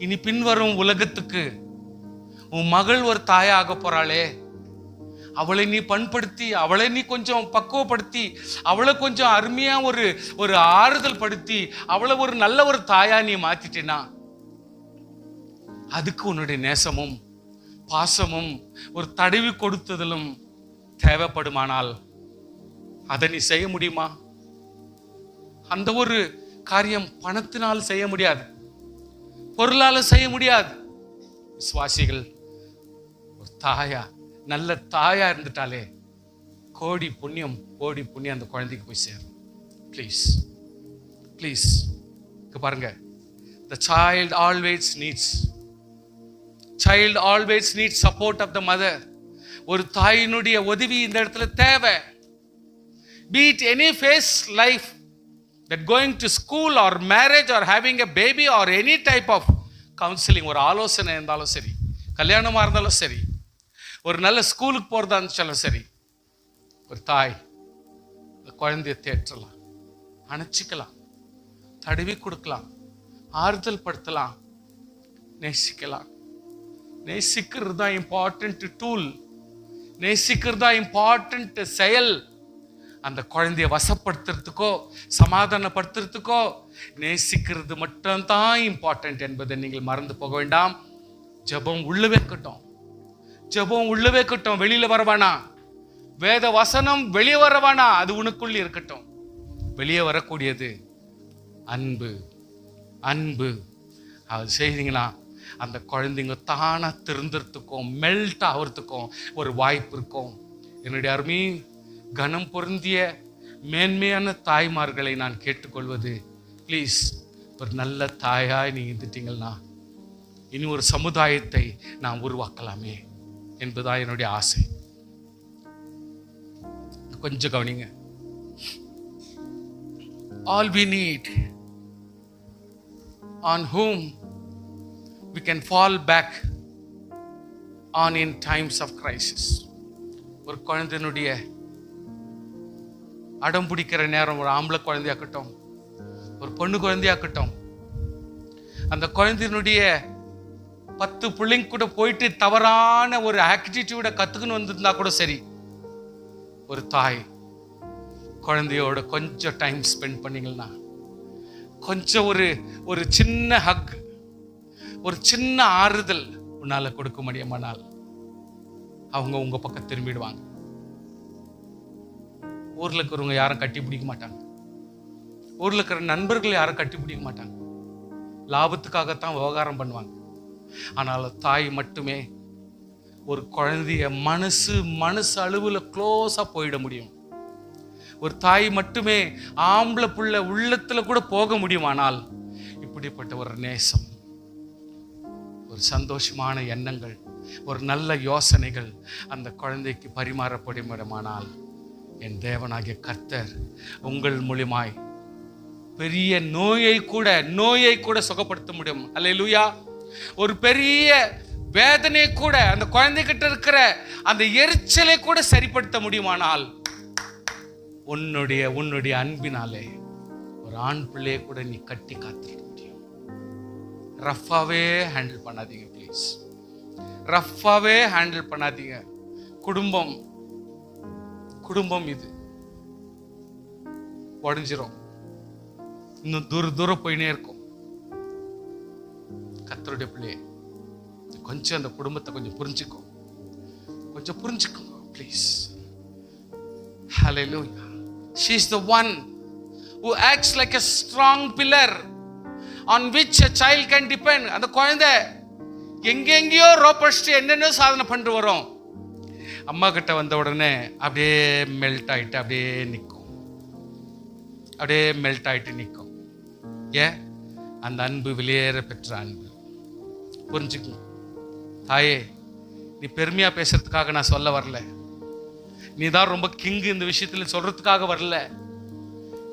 [SPEAKER 1] இனி பின்வரும் உலகத்துக்கு உன் மகள் ஒரு தாயா ஆக போறாளே, அவளை நீ பண்படுத்தி, அவளை நீ கொஞ்சம் பக்குவப்படுத்தி, அவளை கொஞ்சம் அருமையா ஒரு ஆறுதல் படுத்தி, அவளை ஒரு நல்ல ஒரு தாயா நீ மாத்திட்டேனா, அதுக்கு உன்னுடைய நேசமும் பாசமும் ஒரு தடவி கொடுத்ததிலும் தேவைப்படுமானால் அதை நீ செய்ய முடியுமா? அந்த ஒரு காரியம் பணத்தினால் செய்ய முடியாது, பொருளால செய்ய முடியாது. விசுவாசிகள் ஒரு தாயா, நல்ல தாயா இருந்துட்டாலே கோடி புண்ணியம் அந்த குழந்தைக்கு போய் சேரும். ப்ளீஸ் ப்ளீஸ் பாருங்க, the child always needs support of the mother. ஒரு தாயினுடைய உதவி இந்த இடத்துல தேவை. Be it any phase life, that going to school or marriage or having a baby or any type of counseling, ஒரு ஆலோசனை இருந்தாலும் சரி, கல்யாணமா இருந்தாலும் சரி, ஒரு நல்ல ஸ்கூலுக்கு போறதா இருந்தாலும் சரி, ஒரு தாய் குழந்தைய தேற்றலாம், அணைச்சிக்கலாம், தடவி கொடுக்கலாம், ஆறுதல் படுத்தலாம், நேசிக்கலாம். நேசிக்கிறது தான் இம்பார்ட்டன்ட் டூல், நேசிக்கிறது தான் இம்பார்ட்டன்ட் செயல். அந்த குழந்தைய வசப்படுத்துறதுக்கோ சமாதானப்படுத்துறதுக்கோ நேசிக்கிறது மட்டும்தான் இம்பார்ட்டன்ட் என்பதை நீங்கள் மறந்து போக வேண்டாம். ஜெபம் உள்ளவே இருக்கட்டும், ஜெபம் உள்ளவே இருக்கட்டும், வெளியில வரவானா. வேத வசனம் வெளியே வரவானா, அது உனக்குள்ள இருக்கட்டும். வெளியே வரக்கூடியது அன்பு. அன்பு அது செய்தீங்கன்னா அந்த குழந்தைங்க தானா திருந்துறதுக்கும் மெல்ட் ஆகிறதுக்கும் ஒரு வாய்ப்பு இருக்கும். என்னுடைய அருமை கனம் பொருந்திய மேன்மையான தாய்மார்களை நான் கேட்டுக்கொள்வது, ப்ளீஸ் ஒரு நல்ல தாயாய் நீங்க இருந்துட்டீங்கன்னா இனி ஒரு சமுதாயத்தை நாம் உருவாக்கலாமே என்பதுதான் என்னுடைய ஆசை. கொஞ்சம் கவனிங்க. All we need, on whom we can fall back on in times of crisis. ஒரு குழந்தையினுடைய அடம் பிடிக்கிற நேரம், ஒரு ஆம்பளை குழந்தையாக்கட்டும், ஒரு பொண்ணு குழந்தையாக்கட்டும், அந்த குழந்தையினுடைய 10 பிள்ளைங்க கூட போயிட்டு தவறான ஒரு ஆட்டிடியூட கத்துக்குன்னு வந்திருந்தா கூட சரி, ஒரு தாய் குழந்தையோட கொஞ்சம் டைம் ஸ்பெண்ட் பண்ணீங்கன்னா, கொஞ்சம் ஒரு சின்ன ஹக், ஒரு சின்ன ஆறுதல் உன்னால கொடுக்க முடியுமானால் அவங்க உங்க பக்கம் திரும்பிடுவாங்க. ஊர்ல இருக்கிறவங்க யாரும் கட்டி பிடிக்க மாட்டாங்க, ஊர்ல இருக்கிற நண்பர்கள் யாரும் கட்டி பிடிக்க மாட்டாங்க, லாபத்துக்காகத்தான் விவகாரம் பண்ணுவாங்க. ஆனால் தாய் மட்டுமே ஒரு குழந்தைய மனசு அளவுல க்ளோஸா போயிட முடியும். ஒரு தாய் மட்டுமே ஆம்பளை புள்ள உள்ளத்துல கூட போக முடியுமானால் இப்படிப்பட்ட ஒரு நேசம், ஒரு சந்தோஷமான எண்ணங்கள், ஒரு நல்ல யோசனைகள் அந்த குழந்தைக்கு பரிமாறப்படுமானால் என் தேவனாகிய கர்த்தர் உங்கள் மூலமாய் பெரிய நோயை கூட சுகப்படுத்த முடியும். அல்லேலூயா. ஒரு பெரிய வேதனை கூட, அந்த குழந்தைகிட்ட இருக்கிற அந்த எரிச்சலை கூட சரிப்படுத்த முடியுமானால் உன்னுடைய அன்பினாலே ஒரு ஆண் பிள்ளையை கூட நீ கட்டி காத்துக்க முடியும். ரஃபாவே ஹேண்டில் பண்ணாதீங்க ப்ளீஸ், ரஃபாவே ஹேண்டில் பண்ணாதீங்க. குடும்பம் இது உடஞ்சிரும், இன்னும் தூரம் போயினே இருக்கும். கர்த்தருடைய பிள்ளையே, கொஞ்சம் அந்த குடும்பத்தை கொஞ்சம் புரிஞ்சுக்கோங்க please. Hallelujah. She is the one who acts like a strong pillar on which a child can depend. அந்த குழந்தை எங்கெங்கயோ ரோப்படிச்சு என்னென்ன சாதனை பண்ணிட்டு வரும், அம்மா கிட்ட வந்த உடனே அப்படியே மெல்ட் ஆயிட்டு நிற்கும். ஏன்? அந்த அன்பு வெளியேற பெற்ற அன்பு. புரிஞ்சுக்கணும் தாயே, நீ பெருமையா பேசுறதுக்காக நான் சொல்ல வரல, நீ தான் ரொம்ப கிங்கு இந்த விஷயத்துல சொல்றதுக்காக வரல.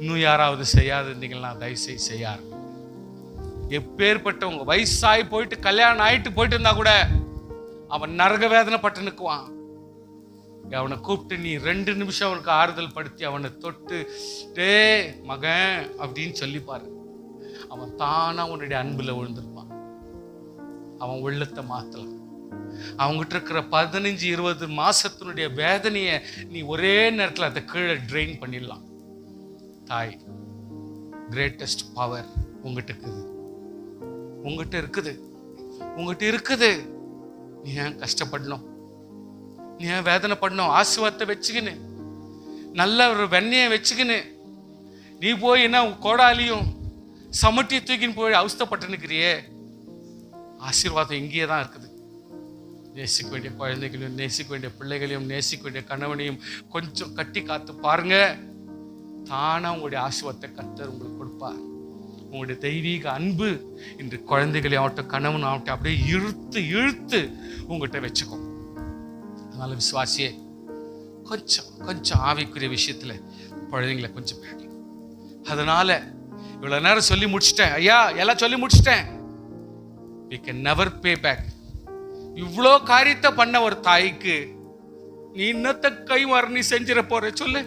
[SPEAKER 1] இன்னும் யாராவது செய்யாது இருந்தீங்கன்னா தயவுசெய்து செய்யாரு. எப்பேற்பட்டவங்க வயசாகி போயிட்டு கல்யாணம் ஆயிட்டு போயிட்டு இருந்தா கூட அவன் நரக வேதனை பட்டு நிற்குவான். அவனை கூப்பிட்டு நீ 2 நிமிஷம் அவனுக்கு ஆறுதல் படுத்தி அவனை தொட்டு டே மகன் அப்படின்னு சொல்லிப்பாரு. அவன் தானா உன்னுடைய அன்புல விழுந்திருப்பான். அவன் உள்ளத்தை மாத்தலாம். அவங்ககிட்ட இருக்கிற 15-20 மாசத்தினுடைய வேதனையை நீ ஒரே நேரத்தில் அதை கீழே ட்ரெயின் பண்ணிடலாம். தாய், கிரேட்டஸ்ட் பவர் உங்ககிட்ட இருக்குது, உங்ககிட்ட இருக்குது, உங்ககிட்ட இருக்குது. நீ ஏன் கஷ்டப்படணும்? நீ ஏன் வேதனை பண்ணணும்? ஆசீர்வாதத்தை வச்சுக்கின்னு, நல்ல ஒரு வெண்ணையை வச்சுக்கின்னு நீ போய் என்ன கோடாலியும் சமட்டி தூக்கின்னு போய் அவஸ்தப்பட்டுன்னுக்கிறியே. ஆசீர்வாதம் இங்கேயே தான் இருக்குது. நேசிக்க வேண்டிய குழந்தைகளையும் நேசிக்க வேண்டிய பிள்ளைகளையும் நேசிக்க வேண்டிய கணவனையும் கொஞ்சம் கட்டி காத்து பாருங்க. தானா உங்களுடைய ஆசீர்வாதத்தை கர்த்தர் உங்களுக்கு கொடுப்பார். உங்களுடைய தெய்வீக அன்பு இன்று குழந்தைகளை ஆகட்டும் கணவன் ஆகட்டும் அப்படியே இழுத்து இழுத்து உங்கள்கிட்ட வச்சுக்கோ. அதனால விசுவாசியே, கொஞ்சம் ஆவிக்குரிய விஷயத்துல குழந்தைங்களை கொஞ்சம் பேடி. அதனால இவ்வளவு நேரம் சொல்லி முடிச்சிட்டேன் ஐயா, எல்லாம் சொல்லி முடிச்சிட்டேன். we can never pay back. இவ்வளோ காரியத்தை பண்ண ஒரு தாய்க்கு நீ இன்னத்த கை மாற நீ செஞ்சிட போற சொல்லு?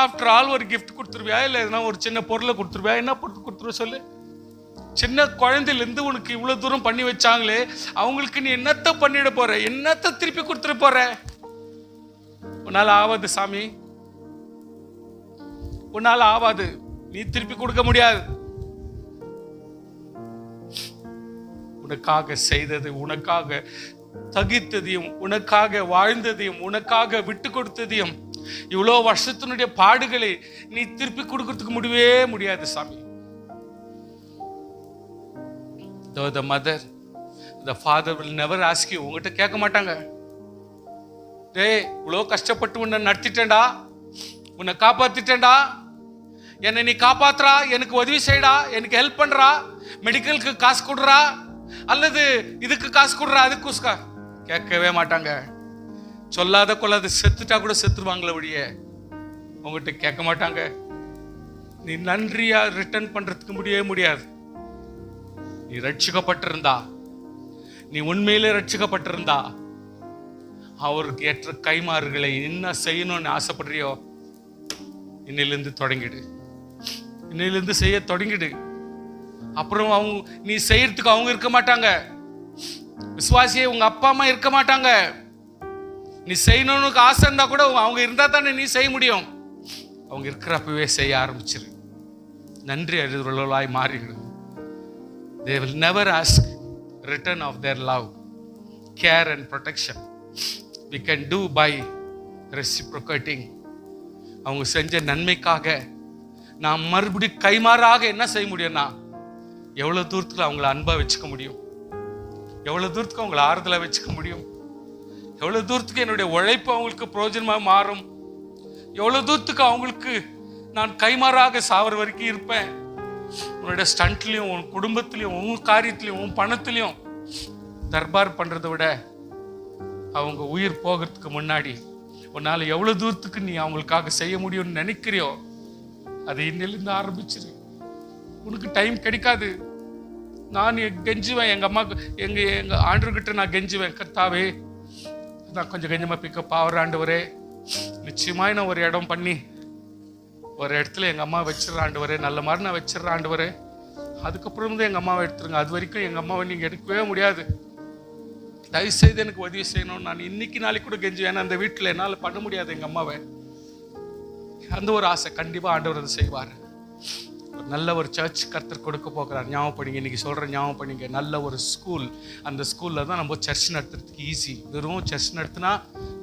[SPEAKER 1] ஆஃப்டர் ஆல் ஒரு கிஃப்ட் கொடுத்துருவியா, இல்லை எதுனா ஒரு சின்ன பொருளை கொடுத்துருவியா? என்ன பொருள் கொடுத்துருவ சொல்லு? சின்ன குழந்தையிலேருந்து உனக்கு இவ்வளோ தூரம் பண்ணி வச்சாங்களே, அவங்களுக்கு நீ என்னத்தை பண்ணிட போற? என்னத்தை திருப்பி கொடுத்துட போற? உன்னால ஆவாது சாமி, உன்னால ஆவாது. நீ திருப்பி கொடுக்க முடியாது. உனக்காக செய்தது, உனக்காக தகித்ததையும், உனக்காக வாழ்ந்ததையும், உனக்காக விட்டு கொடுத்ததையும், இவ்வளோ வருஷத்தினுடைய பாடுகளை நீ திருப்பி கொடுக்கறதுக்கு முடியவே முடியாது சாமி. The mother, the father will never ask you. உங்ககிட்ட கேட்க மாட்டாங்க, டேய் இவ்வளோ கஷ்டப்பட்டு உன்னை நடத்திட்டேன்டா, உன்னை காப்பாத்திட்டேன்டா, என்னை நீ காப்பாத்துறா, எனக்கு உதவி செய்யடா, எனக்கு ஹெல்ப் பண்றா, மெடிக்கலுக்கு காசு கொடுறா, அல்லது இதுக்கு காசு கொடுறா, அதுக்கு கேட்கவே மாட்டாங்க. சொல்லாத கொள்ளாத செத்துட்டா கூட செத்துருவாங்களே ஒழிய உங்ககிட்ட கேட்க மாட்டாங்க. நீ நன்றியா ரிட்டர்ன் பண்றதுக்கு முடியவே முடியாது. நீ ரட்சிக்கப்பட்டிருந்தா, நீ உண்மையிலே ரட்சிக்கப்பட்டிருந்தா, அவருக்கு ஏற்ற கைமாறுகளை என்ன செய்யணும்னு ஆசைப்படுறியோ இன்னிலிருந்து தொடங்கிடு, இன்னிலிருந்து செய்ய தொடங்கிடு. அப்புறம் அவங்க நீ செய்யறதுக்கு அவங்க இருக்க மாட்டாங்க. விசுவாசியே, உங்க அப்பா அம்மா இருக்க மாட்டாங்க. நீ செய்யணும்னு ஆசை இருந்தா கூட அவங்க இருந்தா தானே நீ செய்ய முடியும். அவங்க இருக்கிறப்பவே செய்ய ஆரம்பிச்சிரு. நன்றி அறிவுள்ளவர்களாய் மாறிடு. They will never ask return of their love, care and protection. We can do by reciprocating. அவங்க செஞ்ச நன்மைக்காக நான் மறுபடியும் கைமாறாக என்ன செய்ய முடியும்னா, எவ்வளவு தூரத்துக்கு அவங்கள அன்பா வச்சுக்க முடியும், எவ்வளவு தூரத்துக்கு அவங்கள ஆறுதலா வச்சுக்க முடியும், எவ்வளவு தூரத்துக்கு என்னுடைய உழைப்பு அவங்களுக்கு பிரயோஜனமா மாறும், எவ்வளவு தூரத்துக்கு அவங்களுக்கு நான் கைமாறாக சாவர வரைக்கும் இருப்பேன். உன்னோட ஸ்டண்ட்லையும், உன் குடும்பத்திலையும், உன் காரியத்திலையும், உன் பணத்திலையும் தர்பார் பண்றதை விட அவங்க உயிர் போகிறதுக்கு முன்னாடி உன்னால எவ்வளவு தூரத்துக்கு நீ அவங்களுக்காக செய்ய முடியும்னு நினைக்கிறியோ அதை இன்னிலிருந்து ஆரம்பிச்சிரு. உனக்கு டைம் கிடைக்காது. நான் கெஞ்சுவேன், எங்க அம்மாக்கு எங்க ஆண்டவர்கிட்ட நான் கெஞ்சுவேன், கர்த்தாவே நான் கொஞ்சம் கொஞ்சமா பிக்கப் ஆகிற ஆண்டவரே, நிச்சயமாய் நான் ஒரு இடம் பண்ணி ஒரு இடத்துல எங்க அம்மா வச்சிடற ஆண்டவரே, நல்ல மாதிரி நான் வச்சிடற ஆண்டவரே, அதுக்கப்புறம் தான் எங்க அம்மாவை எடுத்துருங்க, அது வரைக்கும் எங்க அம்மாவை நீங்க எடுக்கவே முடியாது, தயவு செய்து எனக்கு உதவி செய்யணும். நான் இன்னைக்கு நாளைக்கு கூட கெஞ்சுவேன், அந்த வீட்டில் என்னால் பண்ண முடியாது எங்க அம்மாவை. அந்த ஒரு ஆசை கண்டிப்பா ஆண்டவர் அதை செய்வார். ஒரு நல்ல ஒரு சர்ச் கர்த்தர் கொடுக்க போகிறார். ஞாபகம் இன்னைக்கு சொல்கிறேன், ஞாபகம் பண்ணிங்க. நல்ல ஒரு ஸ்கூல், அந்த ஸ்கூலில் தான் நம்ம சர்ச் நடத்துறதுக்கு ஈஸி. வெறும் சர்ச் நடத்தினா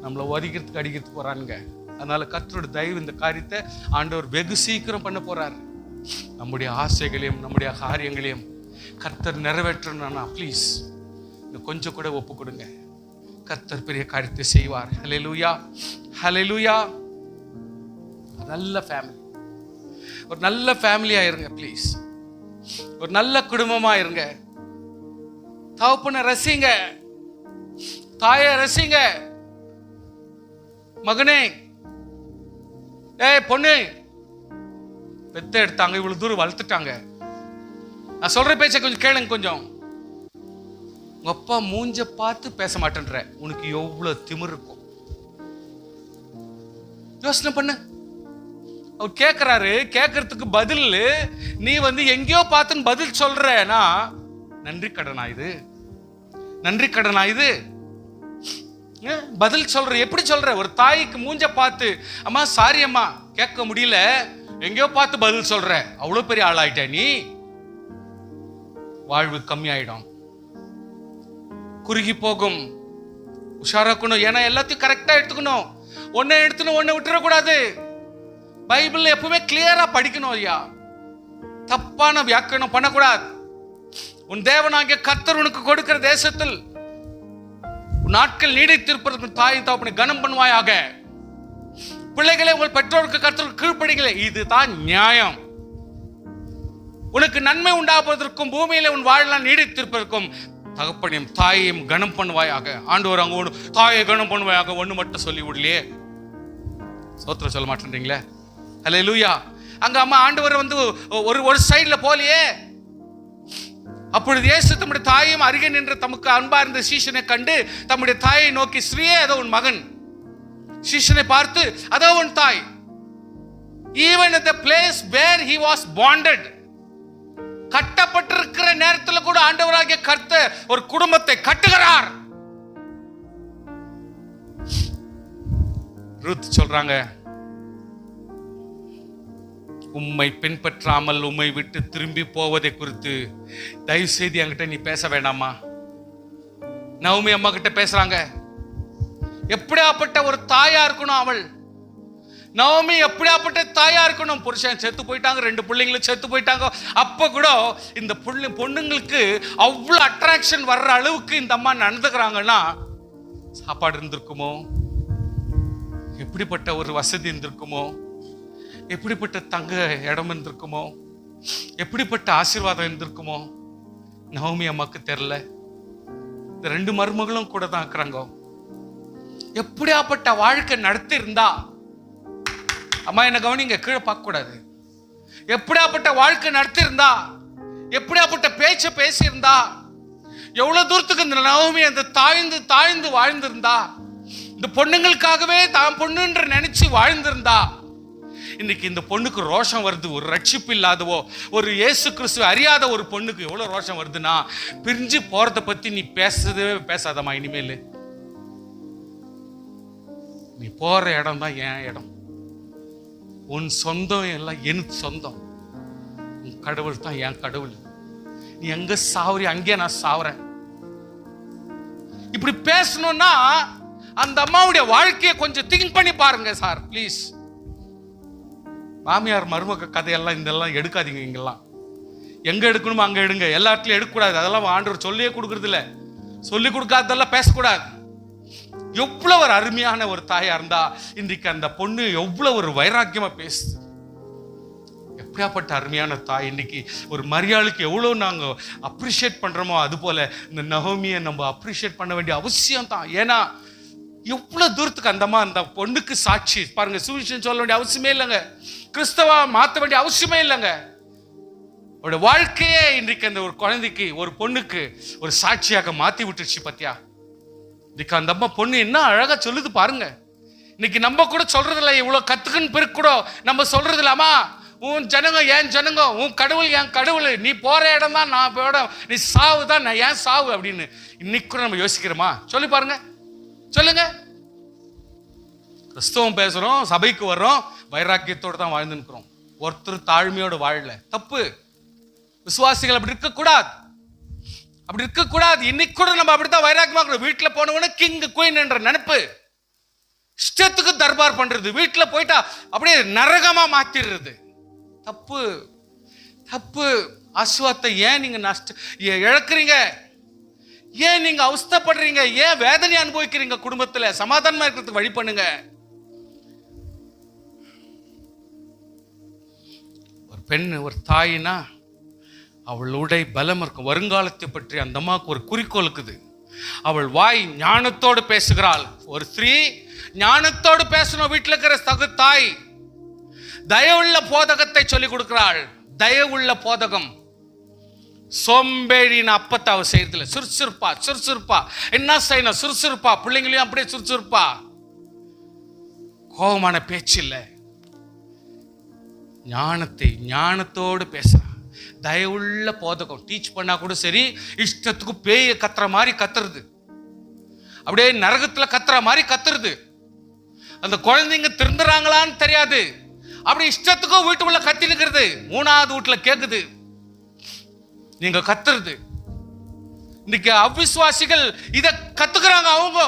[SPEAKER 1] நம்மளை ஒதுக்கிறதுக்கு அடிக்கிறதுக்கு போகிறானுங்க. அதனால கர்த்தரோட தயவு இந்த காரியத்தை ஆண்டவர் வெகு சீக்கிரம் பண்ண போகிறார். நம்முடைய ஆசைகளையும் நம்முடைய காரியங்களையும் கர்த்தர் நிறைவேற்றணும்னா ப்ளீஸ் கொஞ்சம் கூட ஒப்பு கொடுங்க. கர்த்தர் பெரிய காரியத்தை செய்வார். ஹல்லேலூயா, ஹல்லேலூயா. நல்ல ஃபேமிலி, ஒரு நல்ல ஃபேமிலியா இருங்க ப்ளீஸ். ஒரு நல்ல குடும்பமா இருங்க. தகப்பனை ரசிங்க, தாயை ரசிங்க. மகனே, ஏய் பொண்ணு, பெத்த எடுத்தாங்க, இவ்வளவு தூரம் வளர்த்துட்டாங்க, நான் சொல்ற பேச்ச கொஞ்சம் கேளுங்க. கொஞ்சம் உங்க அப்பா மூஞ்ச பார்த்து பேச மாட்டேன்ற, உனக்கு எவ்வளவு திமிரு இருக்கும். யோசனை பண்ணு. அவர் கேட்கிறாரு, கேட்கறதுக்கு பதில் நீ எங்கேயோ பார்த்துன்னு பதில் சொல்றேனா நன்றி கடனா இது? நன்றி கடனா இது? பதில் சொல்ற எப்படி சொல்ற? ஒரு தாய்க்கு மூஞ்ச பார்த்து அம்மா சாரி அம்மா கேட்க முடியல, எங்கேயோ பார்த்து பதில் சொல்ற, அவ்வளவு பெரிய ஆளாயிட்ட நீ. வாழ்வு கம்மியாயிடும், குறுகி போகும். உஷாராக்கணும். ஏன்னா எல்லாத்தையும் கரெக்டா எடுத்துக்கணும். ஒன்ன எடுத்துன்னு ஒன்ன விட்டுறக்கூடாது. பைபிள் எப்பவுமே கிளியரா படிக்கணும் ஐயா. தப்பான வியாக்கரணம் பண்ணக்கூடாது. உன் தேவனாகிய கர்த்தர் உனக்கு கொடுக்கிற தேசத்தில் நாட்கள் நீடித்திருப்பதற்கு தாய் தகப்பனை கனம் பண்ணுவாயாக. பிள்ளைகளே, உங்கள் பெற்றோருக்கு கர்த்தருக்கு கீழ்ப்படிகளே, இதுதான் நியாயம். உனக்கு நன்மை உண்டாவதற்கும் பூமியில உன் வாழ்நாள் நீடித்திருப்பதற்கும் தகப்பனையும் தாயையும் கனம் பண்ணுவாயாக. ஆண்டவர் அங்க ஒண்ணு தாயை கனம் பண்ணுவாயாக ஒண்ணு மட்டும் சொல்லி விடலையே. சோத்திரம் சொல்ல மாட்டேன்றீங்களே? ஹல்லேலூயா. அங்க அம்மா ஆண்டவர் ஒரு சைடுல போலியே. அப்பொழுது இயேசு தம்முடைய தாயும் அருகே நின்று தமக்கு அன்பா இருந்த சீஷனை கண்டு தம்முடைய தாயை நோக்கி, ஸ்ரீயே அதோ உன் மகன். சீஷனை பார்த்து, அதோ உன் தாய். Even at the place where he was bonded, கட்டப்பட்டிருக்கிற நேரத்தில் கூட ஆண்டவராகிய கர்த்தர் ஒரு குடும்பத்தை கட்டுகிறார். ரூத் சொல்றாங்க, உம்மை பின்பற்றாமல் உம்மை விட்டு திரும்பி போவதை குறித்து தயவு செய்து என்கிட்ட நீ பேச வேண்டாமா? நவமி அம்மா கிட்ட பேசுறாங்க. எப்படியாப்பட்ட ஒரு தாயா இருக்கணும் அவள். நவமி எப்படியாப்பட்ட தாயா இருக்கணும். புருஷன் செத்து போயிட்டாங்க, 2 பிள்ளைங்களும் செத்து போயிட்டாங்க. அப்ப கூட இந்த பொண்ணுங்களுக்கு அவ்வளவு அட்ராக்ஷன் வர்ற அளவுக்கு இந்த அம்மா நடந்துக்கிறாங்கன்னா சாப்பாடு இருந்திருக்குமோ, எப்படிப்பட்ட ஒரு வசதி இருந்திருக்குமோ, எப்படிப்பட்ட தங்க இடம் இருந்திருக்குமோ, எப்படிப்பட்ட ஆசீர்வாதம் இருந்திருக்குமோ நவமி அம்மாக்கு தெரியல. இந்த 2 மருமகளும் கூட தான் இருக்கிறாங்க. எப்படியாப்பட்ட வாழ்க்கை நடத்தி இருந்தா, அம்மா என்ன கவனிங்க, கீழே பார்க்க கூடாது. எப்படியாப்பட்ட வாழ்க்கை நடத்தி இருந்தா, எப்படியாப்பட்ட பேச்ச பேசியிருந்தா, எவ்வளவு தூரத்துக்கு இந்த நவமி அந்த தாழ்ந்து தாழ்ந்து வாழ்ந்திருந்தா, இந்த பொண்ணுங்களுக்காகவே தான் பொண்ணுன்ற நினைச்சு வாழ்ந்திருந்தா, இன்னைக்கு இந்த பொண்ணுக்கு ரோஷம் வருது. ஒரு ரட்சிப்பு இல்லாதவோ, ஒரு இயேசு கிறிஸ்துவ அறியாத ஒரு பொண்ணுக்கு எவ்வளவு ரோஷம் வருதுன்னா, பிரிஞ்சு போறத பத்தி நீ பேசவே பேசாதம்மா. இனிமேல் நீ போற இடம் தான் என் இடம், உன் சொந்தம் எல்லாம் என் சொந்தம், உன் கடவுள் தான் என் கடவுள். நீ எங்க சாவுறி அங்கே நான் சாவுறேன். இப்படி பேசணும்னா அந்த அம்மாவுடைய வாழ்க்கையை கொஞ்சம் திங்க் பண்ணி பாருங்க சார் ப்ளீஸ். மாமியார் மருமக கதையெல்லாம் இதெல்லாம் எடுக்காதீங்க. இங்கெல்லாம் எங்க எடுக்கணுமோ அங்க எடுங்க, எல்லா இடத்துலயும் எடுக்கக்கூடாது. அதெல்லாம் ஆண்டவர் சொல்லியே கொடுக்கறது இல்ல. சொல்லி கொடுக்காதெல்லாம் பேசக்கூடாது. எவ்வளவு ஒரு அருமையான ஒரு தாயா இருந்தா இன்றைக்கு அந்த பொண்ணு எவ்வளவு ஒரு வைராக்கியமா பேசுது. எப்படியாப்பட்ட அருமையான தாய். இன்னைக்கு ஒரு மரியாளுக்கு எவ்வளவு நாங்க அப்ரிஷியேட் பண்றோமோ, அது போல இந்த நகோமியை நம்ம அப்ரிஷியேட் பண்ண வேண்டிய அவசியம் தான். ஏன்னா எவ்வளவு தூரத்துக்கு அந்தமா அந்த பொண்ணுக்கு சாட்சி பாருங்க. சுவிசேஷம் சொல்ல வேண்டிய அவசியமே இல்லைங்க, கிறிஸ்தவா மாற்ற வேண்டிய அவசியமே இல்லைங்க. அவருடைய வாழ்க்கையே இன்றைக்கு அந்த ஒரு குழந்தைக்கு, ஒரு பொண்ணுக்கு ஒரு சாட்சியாக மாத்தி விட்டுருச்சு. பத்தியா, இன்னைக்கு அந்த அம்மா பொண்ணு என்ன அழகா சொல்லுது பாருங்க. இன்னைக்கு நம்ம கூட சொல்றது இல்லை, இவ்வளவு கத்துக்குன்னு பிறகு கூட நம்ம சொல்றது இல்லாமா, உன் ஜனங்க ஏன் ஜனங்க, உன் கடவுள் என் கடவுள், நீ போற இடம் தான் நான் போட, நீ சாவு தான் நான் ஏன் சாவு அப்படின்னு இன்னைக்கு கூட நம்ம யோசிக்கிறோமா? சொல்லி பாருங்க, சொல்லுங்க. கிறிஸ்தவம் பேசுறோம், சபைக்கு வர்றோம், வைராக்கியத்தோடு தான் வாழ்ந்து நிற்கிறோம். ஒருத்தர் தாழ்மையோடு வாழல, தப்பு. விசுவாசிகள் அப்படி இருக்கக்கூடாது, அப்படி இருக்கக்கூடாது. இன்னைக்கு கூட நம்ம அப்படித்தான் வைராக்கியமாக வீட்டில் போனவன கிங் குயின் என்ற நினைப்பு, இஷ்டத்துக்கு தர்பார் பண்றது, வீட்டில் போயிட்டா அப்படியே நரகமா மாத்திடுறது, தப்பு தப்பு. ஆசீர்வாதத்தை ஏன் நீங்க இழக்கிறீங்க? ஏன் நீங்க அவஸ்தைப்படுறீங்க? ஏன் வேதனை அனுபவிக்கிறீங்க? குடும்பத்துல சமாதானமா இருக்கிறதுக்கு வழி பண்ணுங்க. ஒரு பெண், ஒரு தாயினா அவளுடைய பலம் இருக்கும். வருங்காலத்தை பற்றி அந்த அம்மாவுக்கு ஒரு குறிக்கோள் இருக்குது. அவள் வாய் ஞானத்தோடு பேசுகிறாள். ஒரு ஸ்திரீ ஞானத்தோடு பேசணும். வீட்டில் இருக்கிற சக தாய் தயவுள்ள போதகத்தை சொல்லிக் கொடுக்கிறாள். தயவுள்ள போதகம். சோம்பேறின அப்பத்தை அவ செய்யறதுல சுறுசுறுப்பா சுறுசுறுப்பா என்ன செய்யணும், சுறுசுறுப்பா. பிள்ளைங்களையும் அப்படியே சுறுசுறுப்பா. கோபமான பேச்சு இல்லை, ஞானத்தோடு பேசுறான். தயவுள்ள போதகம் டீச் பண்ணா கூட சரி, இஷ்டத்துக்கு பேய கத்துற மாதிரி கத்துறது, அப்படியே நரகத்துல கத்துற மாதிரி கத்துறது. அந்த குழந்தைங்க திருந்துறாங்களான்னு தெரியாது, அப்படி இஷ்டத்துக்கும் வீட்டுக்குள்ள கத்தி நிற்கிறது, 3வது வீட்டுல கேக்குது நீங்க கத்துறது. இன்னைக்கு அவிசுவாசிகள் இத கத்துக்கிறாங்க. அவங்க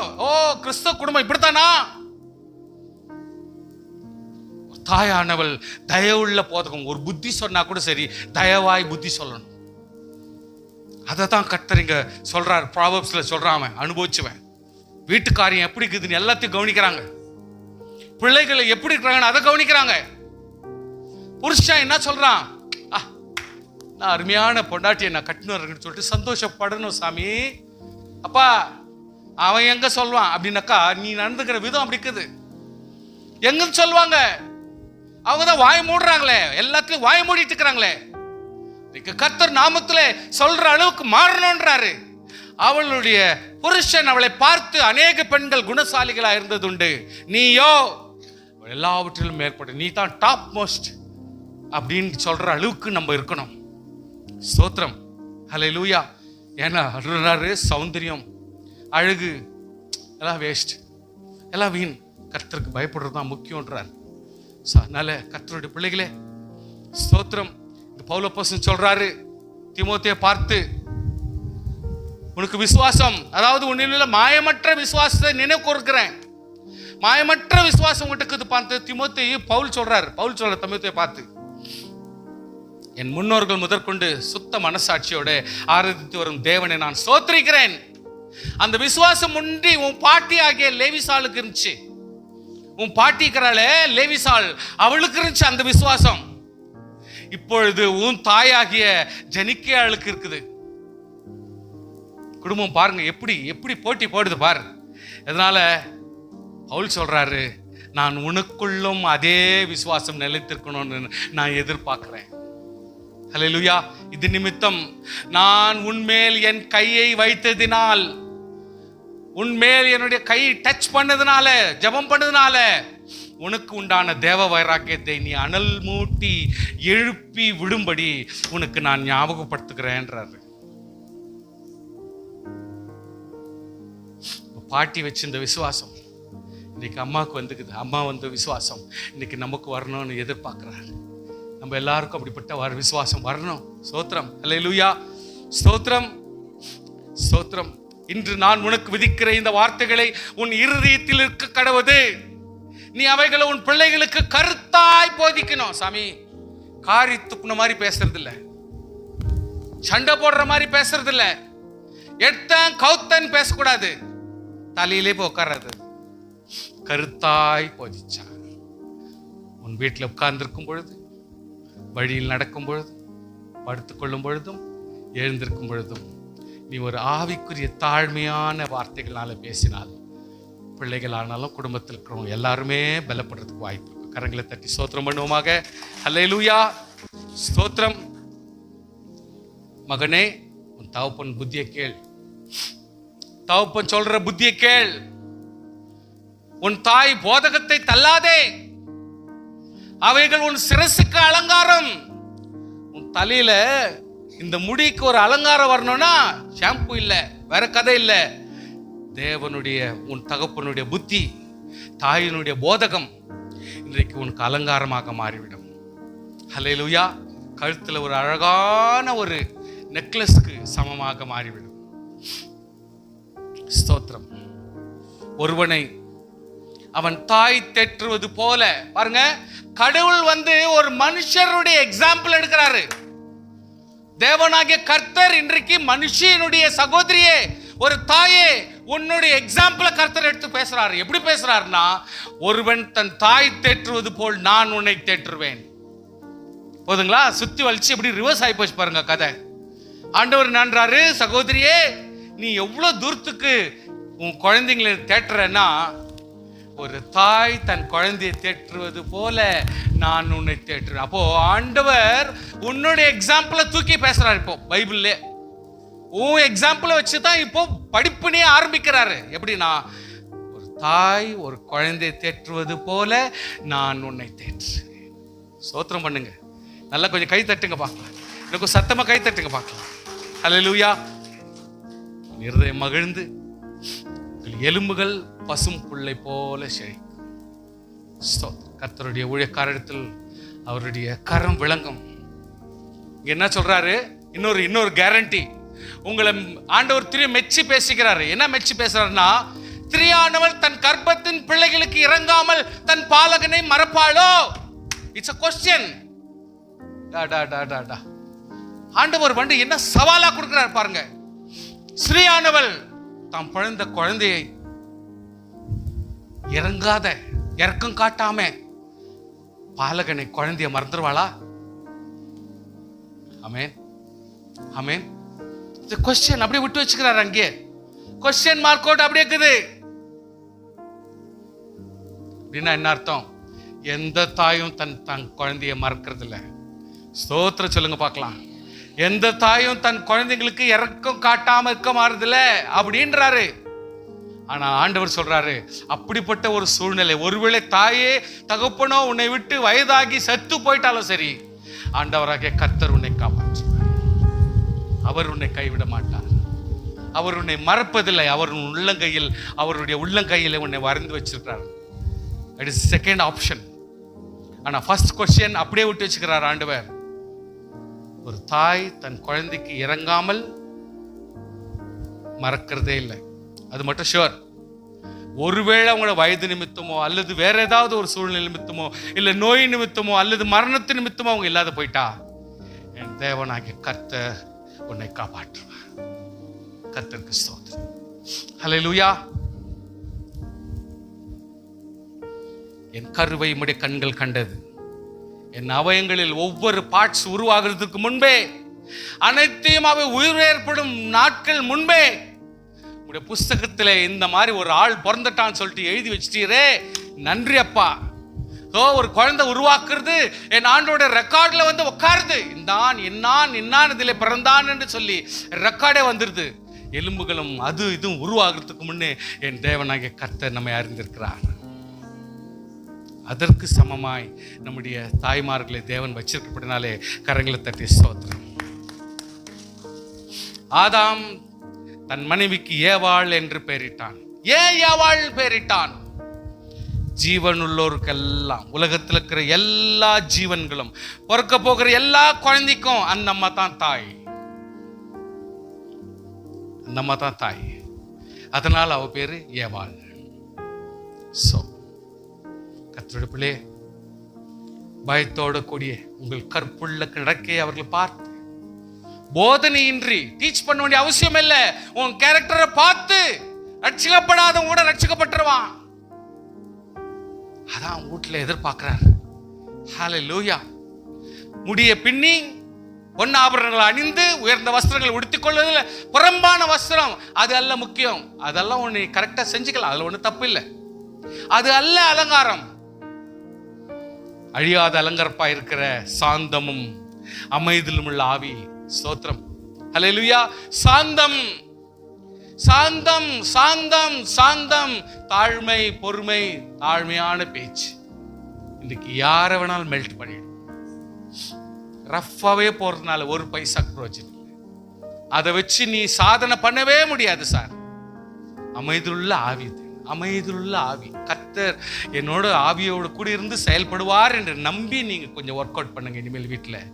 [SPEAKER 1] கிறிஸ்தவ குடும்பம் இப்படித்தானா? தாயானவள் தயவுள்ள போதகம், ஒரு புத்தி சொன்னா கூட சரி, தயவாய் புத்தி சொல்லணும். அதை தான் கர்த்தர் சொல்றாரு, ப்ராவர்ப்ஸ்ல சொல்றான், அனுபவிச்சுவேன். வீட்டுக்காரியம் எப்படி இருக்குதுன்னு எல்லாத்தையும் கவனிக்கிறாங்க, பிள்ளைகளை எப்படி இருக்கிறாங்கன்னு அதை கவனிக்கிறாங்க. புருஷன் என்ன சொல்றான், நான் அருமையான பொண்டாட்டியை நான் கட்டினு சொல்லிட்டு சந்தோஷப்படணும் சாமி. அப்பா அவன் எங்க சொல்வான் அப்படின்னாக்கா, நீ நடந்துக்கிற விதம் அப்படி இருக்குது. எங்க சொல்லுவாங்க? அவங்கதான் வாய் மூடுறாங்களே, எல்லாத்துலயும் வாய் மூடிட்டு இருக்கிறாங்களே. கர்த்தர் நாமத்துல சொல்ற அளவுக்கு மாறணும்ன்றாரு. அவளுடைய புருஷன் அவளை பார்த்து அநேக பெண்கள் குணசாலிகளா இருந்தது உண்டு, நீயோ எல்லாவற்றிலும் மேற்பட்ட நீ தான் டாப் மோஸ்ட் அப்படின்னு சொல்ற அளவுக்கு நம்ம இருக்கணும். ஸ்தோத்திரம், ஹல்லேலூயா. ஏன்னா சௌந்தரியம், அழகு எல்லாம் வேஸ்ட், எல்லாம் வீண். கர்த்தருக்கு பயப்படுறது தான் முக்கியம்ன்றார். அதனால கர்த்தருடைய பிள்ளைகளே, ஸ்தோத்திரம். இந்த பவுல் அப்போஸ்தலன் சொல்றாரு தீமோத்தேயை பார்த்து, உனக்கு விசுவாசம், அதாவது உன்னில மாயமற்ற விசுவாசத்தை நினைவு கூர்க்கிறேன். மாயமற்ற விசுவாசம் உங்கள்கிட்ட பார்த்து தீமோத்தேயு பவுல் சொல்றாரு தீமோத்தேயை பார்த்து, என் முன்னோர்கள் முதற்கொண்டு சுத்த மனசாட்சியோட ஆராதித்து வரும் தேவனை நான் ஸ்தோத்திரிக்கிறேன். அந்த விசுவாசம் முந்தி உன் பாட்டி ஆகிய லேவிசாளுக்கு இருந்துச்சு. உன் பாட்டிக்கிறாளே லேவிசாள், அவளுக்கு இருந்துச்சு அந்த விசுவாசம். இப்பொழுது உன் தாயாகிய ஜெனிக்கேயாளுக்கு இருக்குது. குடும்பம் பாருங்க எப்படி போட்டி போடுது பாரு. அதனால பவுல் சொல்றாரு, நான் உனக்குள்ளும் அதே விசுவாசம் நிலைத்திருக்கணும்னு நான் எதிர்பார்க்கிறேன். ஹல்லேலூயா. இது நிமித்தம் நான் உன்மேல் என் கையை வைத்ததினால், உன்மேல் என்னுடைய கை டச் பண்ணதுனால, ஜெபம் பண்ணதுனால உனக்கு உண்டான தேவ வைராக்கியத்தை நீ அனல் மூட்டி எழுப்பி விடும்படி உனக்கு நான் ஞாபகப்படுத்துகிறேன்றாரு. பாட்டி வச்சிருந்த விசுவாசம் இன்னைக்கு அம்மாவுக்கு வந்துக்குது. அம்மா வந்து விசுவாசம் இன்னைக்கு நமக்கு வரணும்னு எதிர்பார்க்கிறாரு. நம்ம எல்லாருக்கும் அப்படிப்பட்ட விசுவாசம் வரணும். ஸ்தோத்திரம், ஹல்லேலூயா. ஸ்தோத்திரம், ஸ்தோத்திரம். இன்று நான் உனக்கு விதிக்கிற இந்த வார்த்தைகளை உன் இருதயத்தில் இருக்க கடவுது. நீ அவைகளை உன் பிள்ளைகளுக்கு கருத்தாய் போதிக்கணும். சாமி, காரி துப்புன மாதிரி பேசுறது இல்ல, சண்டை போடுற மாதிரி பேசுறது இல்ல, எடுத்தன் கவுத்தன் பேசக்கூடாது, தலையிலே போய் உட்கார்றது. கருத்தாய் போதிச்சா உன் வீட்டில் உட்கார்ந்திருக்கும் பொழுது, வழியில் நடக்கும் பொழுதும், படுத்துக்கொள்ளும் பொழுதும், எழுந்திருக்கும் பொழுதும் நீ ஒரு ஆவிக்குரிய தாழ்மையான வார்த்தைகளால பேசினால் பிள்ளைகள் ஆனாலும் குடும்பத்தில் இருக்கிறவங்க எல்லாருமே பலப்படுறதுக்கு வாய்ப்பு இருக்கு. கரங்களை தட்டி ஸ்தோத்திரம் பண்ணுவோமாக. ஹல்லேலூயா. ஸ்தோத்திரம். மகனே, உன் தகப்பன் புத்தியை கேள். தகப்பன் சொல்ற புத்தியை கேள். உன் தாய் போதகத்தை தள்ளாதே. அவைகள் உன் சிரசுக்கு அலங்காரம். உன் தலையில இந்த முடிக்கு ஒரு அலங்காரம் வரணும்னா ஷாம்பு இல்ல, வேற கதை இல்ல. தேவனுடைய உன் தகப்பனுடைய புத்தி, தாயினுடைய போதகம் இன்றைக்கு உனக்கு அலங்காரமாக மாறிவிடும். ஹல்லேலூயா. கழுத்துல ஒரு அழகான ஒரு நெக்லஸ்க்கு சமமாக மாறிவிடும். ஸ்தோத்திரம். ஒருவனை அவன் தாய் தேற்றுவது போல, பாருங்க, கடவுள் வந்து ஒரு மனுஷருடைய எக்ஸாம்பிள் எடுக்கிறாரு. தேவனாகிய கர்த்தர் இன்றைக்கு மனுஷனுடைய சகோதரியே, ஒரு தாயே, உன்னுடைய எக்ஸாம்பிளை கர்த்தர் எடுத்து பேசுறாரு. எப்படி பேசுறாருன்னா, ஒருவன் தன் தாய் தேற்றுவது போல் நான் உன்னை தேற்றுவேன். போதுங்களா? சுத்தி வலிச்சு எப்படி ரிவர்ஸ் ஆகி போச்சு பாருங்க கதை. ஆண்டவர் நன்றாரு, சகோதரியே, நீ எவ்வளவு தூரத்துக்கு உன் குழந்தைங்களை தேற்றுறன்னா, ஒரு தாய் தன் குழந்தையை தேற்றுவது போல நான் உன்னை தேற்றுறேன். அப்போ ஆண்டவர் உன்னுடைய எக்ஸாம்பிளை தூக்கி பேசுறாரு. இப்போ பைபிள்ல உன் எக்ஸாம்பிளை வச்சுதான் இப்போ படிப்பினே ஆரம்பிக்கிறாரு. எப்படின்னா, ஒரு தாய் ஒரு குழந்தையை தேற்றுவது போல நான் உன்னை தேற்றுவேன். ஸ்தோத்திரம் பண்ணுங்க. நல்லா கொஞ்சம் கை தட்டுங்க பார்க்கலாம். எனக்கு சத்தமா கை தட்டுங்க பார்க்கலாம். ஹல்லேலூயா. இருதயம் மகிழ்ந்து எலும்புகள் பசும் புல்லை போல செழிக்கும். கர்த்தருடைய ஊழியக்காரத்தில் அவருடைய கரம் விளங்கும். என்ன சொல்றாரு? இன்னொரு கேரண்டி. உங்களை ஆண்டவர் மெச்சி பேசுகிறாரு. என்ன மெச்சி பேசுறாருன்னா, திரியானவள் தன் கர்ப்பத்தின் பிள்ளைகளுக்கு இறங்காமல் தன் பாலகனை மறப்பாளோ? It's a question. ஆண்டவர் என்ன சவாலா கொடுக்கிறார் பாருங்க. ஸ்ரீயானவள் தாம் பிறந்த குழந்தையை இறக்கம் காட்டாம பாலகனை குழந்தைய மறந்துடுவாளா? ஆமென், ஆமென். இந்த क्वेश्चन அப்படியே விட்டு வச்சுக்கிறார். அங்கே क्वेश्चन மார்க்கோட அப்படியே இருக்குது. அப்படின்னா என்ன அர்த்தம்? எந்த தாயும் தன் குழந்தைய மறக்கிறது இல்ல. ஸ்தோத்திரம் சொல்லுங்க பார்க்கலாம். எந்த தாயும் தன் குழந்தைங்களுக்கு இறக்கம் காட்டாம இருக்க மாறுதில்ல அப்படின்றாரு. ஆனா ஆண்டவர் சொல்றாரு, அப்படிப்பட்ட ஒரு சூழ்நிலை, ஒருவேளை தாயே தகப்பனோ உன்னை விட்டு வயதாகி செத்து போயிட்டாலும் சரி, ஆண்டவராகிய கர்த்தர் உன்னை காப்பாற்றுவார். அவர் உன்னை கைவிட மாட்டார். அவர் உன்னை மறப்பதில்லை. அவர் உள்ளங்கையில், அவருடைய உள்ளங்கையில் உன்னை வரைந்து வச்சிருக்கிறார். It is second option. ஆனா ஃபர்ஸ்ட் क्वेश्चन அப்படியே விட்டு வச்சுக்கிறார் ஆண்டவர். ஒரு தாய் தன் குழந்தைக்கு இறங்காமல் மறக்கிறதே இல்லை. அது மட்டும் ஷுவர். ஒருவேளை அவங்களோட வயது நிமித்தமோ அல்லது வேற ஏதாவது ஒரு சூழ்நிலை நிமித்தமோ இல்லை நோய் நிமித்தமோ அல்லது மரணத்து நிமித்தமோ அவங்க இல்லாத போயிட்டா, என் தேவனாகிய கர்த்தர் உன்னை காப்பாற்றுவார். கர்த்தருக்கு ஸ்தோத்திரம். ஹல்லேலூயா. என் கருவை உம்முடைய கண்கள் கண்டது. என் அவயங்களில் ஒவ்வொரு பார்ட்ஸ் உருவாகிறதுக்கு முன்பே, அனைத்தையும் அவை உயிர் ஏற்படும் நாட்கள் முன்பே உடைய புஸ்தகத்தில் இந்த மாதிரி ஒரு ஆள் பிறந்துட்டான்னு சொல்லிட்டு எழுதி வச்சிட்டீரே, நன்றி அப்பா. ஒரு குழந்தை உருவாக்குறது என் ஆண்டோட ரெக்கார்ட்ல உட்காருது. இன்னான் இதில் பிறந்தான் என்று சொல்லி ரெக்கார்டே வந்துருது. எலும்புகளும் அது இதுவும் உருவாகிறதுக்கு முன்னே என் தேவனாகிய கர்த்தர் நம்மை அறிந்திருக்கிறார். அதற்கு சமமாய் நம்முடைய தாய்மார்களை தேவன் வச்சிருக்கப்படினாலே கரங்களை தட்டி ஸ்தோத்திரம். ஆதாம் தன் மனைவிக்கு ஏவாள் என்று பெயரிட்டான். ஏன் ஏவாள் பெயரிட்டான்? ஜீவனுள்ளோருக்கெல்லாம், உலகத்தில் இருக்கிற எல்லா ஜீவன்களும், பிறக்க போகிற எல்லா குழந்தைக்கும் அந்த அம்மா தான் தாய். அந்த அம்மா தான் தாய். அதனால் அவ பேரு ஏவாள். கர்த்தருடைய பிள்ளையே, பயத்தோட கூடிய உங்கள் கற்புள்ள கிடக்கை அவர்கள் பார்த்து, போதனையின்றி டீச் பண்ண வேண்டிய அவசியம் இல்லை, உன் கேரக்டரை பார்த்து ரட்சிக்கப்படாதவங்க கூட ரட்சிக்கப்பட்டுருவான். அதான் வீட்டுல எதிர்பார்க்கிறார். ஹல்லேலூயா. முடிய பின்னி பொன் ஆபரணங்களை அணிந்து உயர்ந்த வஸ்திரங்களை உடுத்திக் கொள்வதில் புறம்பான வஸ்திரம் அது அல்ல முக்கியம். அதெல்லாம் ஒண்ணு கரெக்டா செஞ்சுக்கலாம், அதுல ஒண்ணு தப்பு இல்லை. அது அல்ல அலங்காரம். அழியாத அலங்கரப்பா இருக்கிற சாந்தமும் அமைதியிலும் உள்ள ஆவி. ஸ்தோத்திரம். ஹல்லேலூயா. சாந்தம், சாந்தம், சாந்தம், சாந்தம், தாழ்மை, பொறுமை, தாழ்மையான பேச்சு. இன்னைக்கு யாரை வேணாலும் மெல்ட் பண்ணிடும். ரஃபாவே போறதுனால ஒரு பைசா பிரயோஜனம் இல்லை. அதை வச்சு நீ சாதனை பண்ணவே முடியாது சார். அமைதியுள்ள ஆவி, அமைதியுள்ள ஆவி. கர்த்தர் என்னோட ஆவியோடு கூட இருந்து செயல்படுவார் என்று நம்பி நீங்க கொஞ்சம் ஒர்க் அவுட் பண்ணுங்க. இனிமேல் வீட்டில்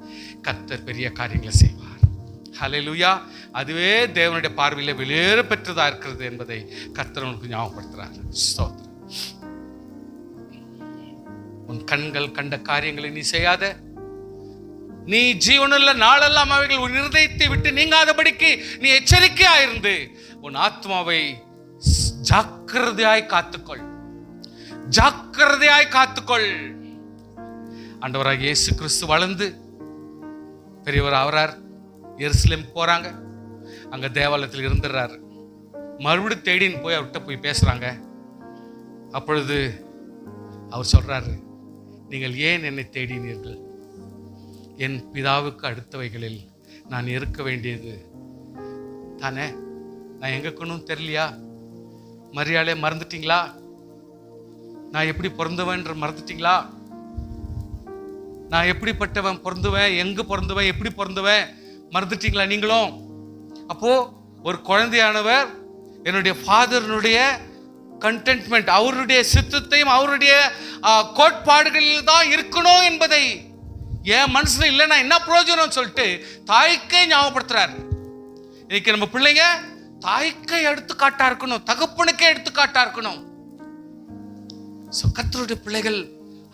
[SPEAKER 1] கர்த்தர் பெரிய காரியங்களை செய்வார். ஹல்லேலூயா. அதுவே தேவனுடைய பார்வையில வெளியேற பெற்றதா இருக்கிறது என்பதை கர்த்தர் உனக்கு ஞாபகப்படுத்துறார். ஸ்தோத்திரம். உன் கண்கள் கண்ட காரியங்களை நீ செய்யாத, நீ ஜீவனுள்ள நாளெல்லாம் அவைகள் உன் இருதயத்தை விட்டு நீங்காதபடிக்கு நீ எச்சரிக்கையாயிருந்து உன் ஆத்மாவை ஜாக்கிரதையாய் காத்துக்கொள். ஜாக்கிரதையாய் காத்துக்கொள். ஆண்டவராக இயேசு கிறிஸ்து வளர்ந்து பெரியவர் ஆவறார். எருசலேம் போறாங்க. அங்க தேவாலயத்தில் இருந்துடுறாரு. மறுபடியும் தேடின்னு போய் அவர்கிட்ட போய் பேசுறாங்க. அப்பொழுது அவர் சொல்றாரு, நீங்கள் ஏன் என்னை தேடினீர்கள்? என் பிதாவுக்கு அடுத்தவைகளில் நான் இருக்க வேண்டியது தானே. நான் எங்க இருக்கணும் தெரியலையா? மரியாதையை மறந்துட்டீங்களா? நான் எப்படி பிறந்தவன்ற மறந்துட்டீங்களா? நான் எப்படிப்பட்டவன், பிறந்துவேன், எங்க பிறந்துவேன், எப்படி பிறந்துவேன் மறந்துட்டீங்களா நீங்களும்? அப்போ ஒரு குழந்தையானவர் என்னுடைய ஃபாதர்னுடைய கண்டென்ட்மெண்ட், அவருடைய சித்தத்தையும் அவருடைய கோட்பாடுகளில் தான் இருக்கணும் என்பதை என் மனசுல இல்லைன்னா என்ன பிரயோஜனம் சொல்லிட்டு தாய்க்கே ஞாபகப்படுத்துறாரு. இன்னைக்கு நம்ம பிள்ளைங்க தாய்க்கே எடுத்துக்காட்டா இருக்கணும், தகப்பனுக்கே எடுத்துக்காட்டா இருக்கணும். கர்த்தருடைய பிள்ளைகள்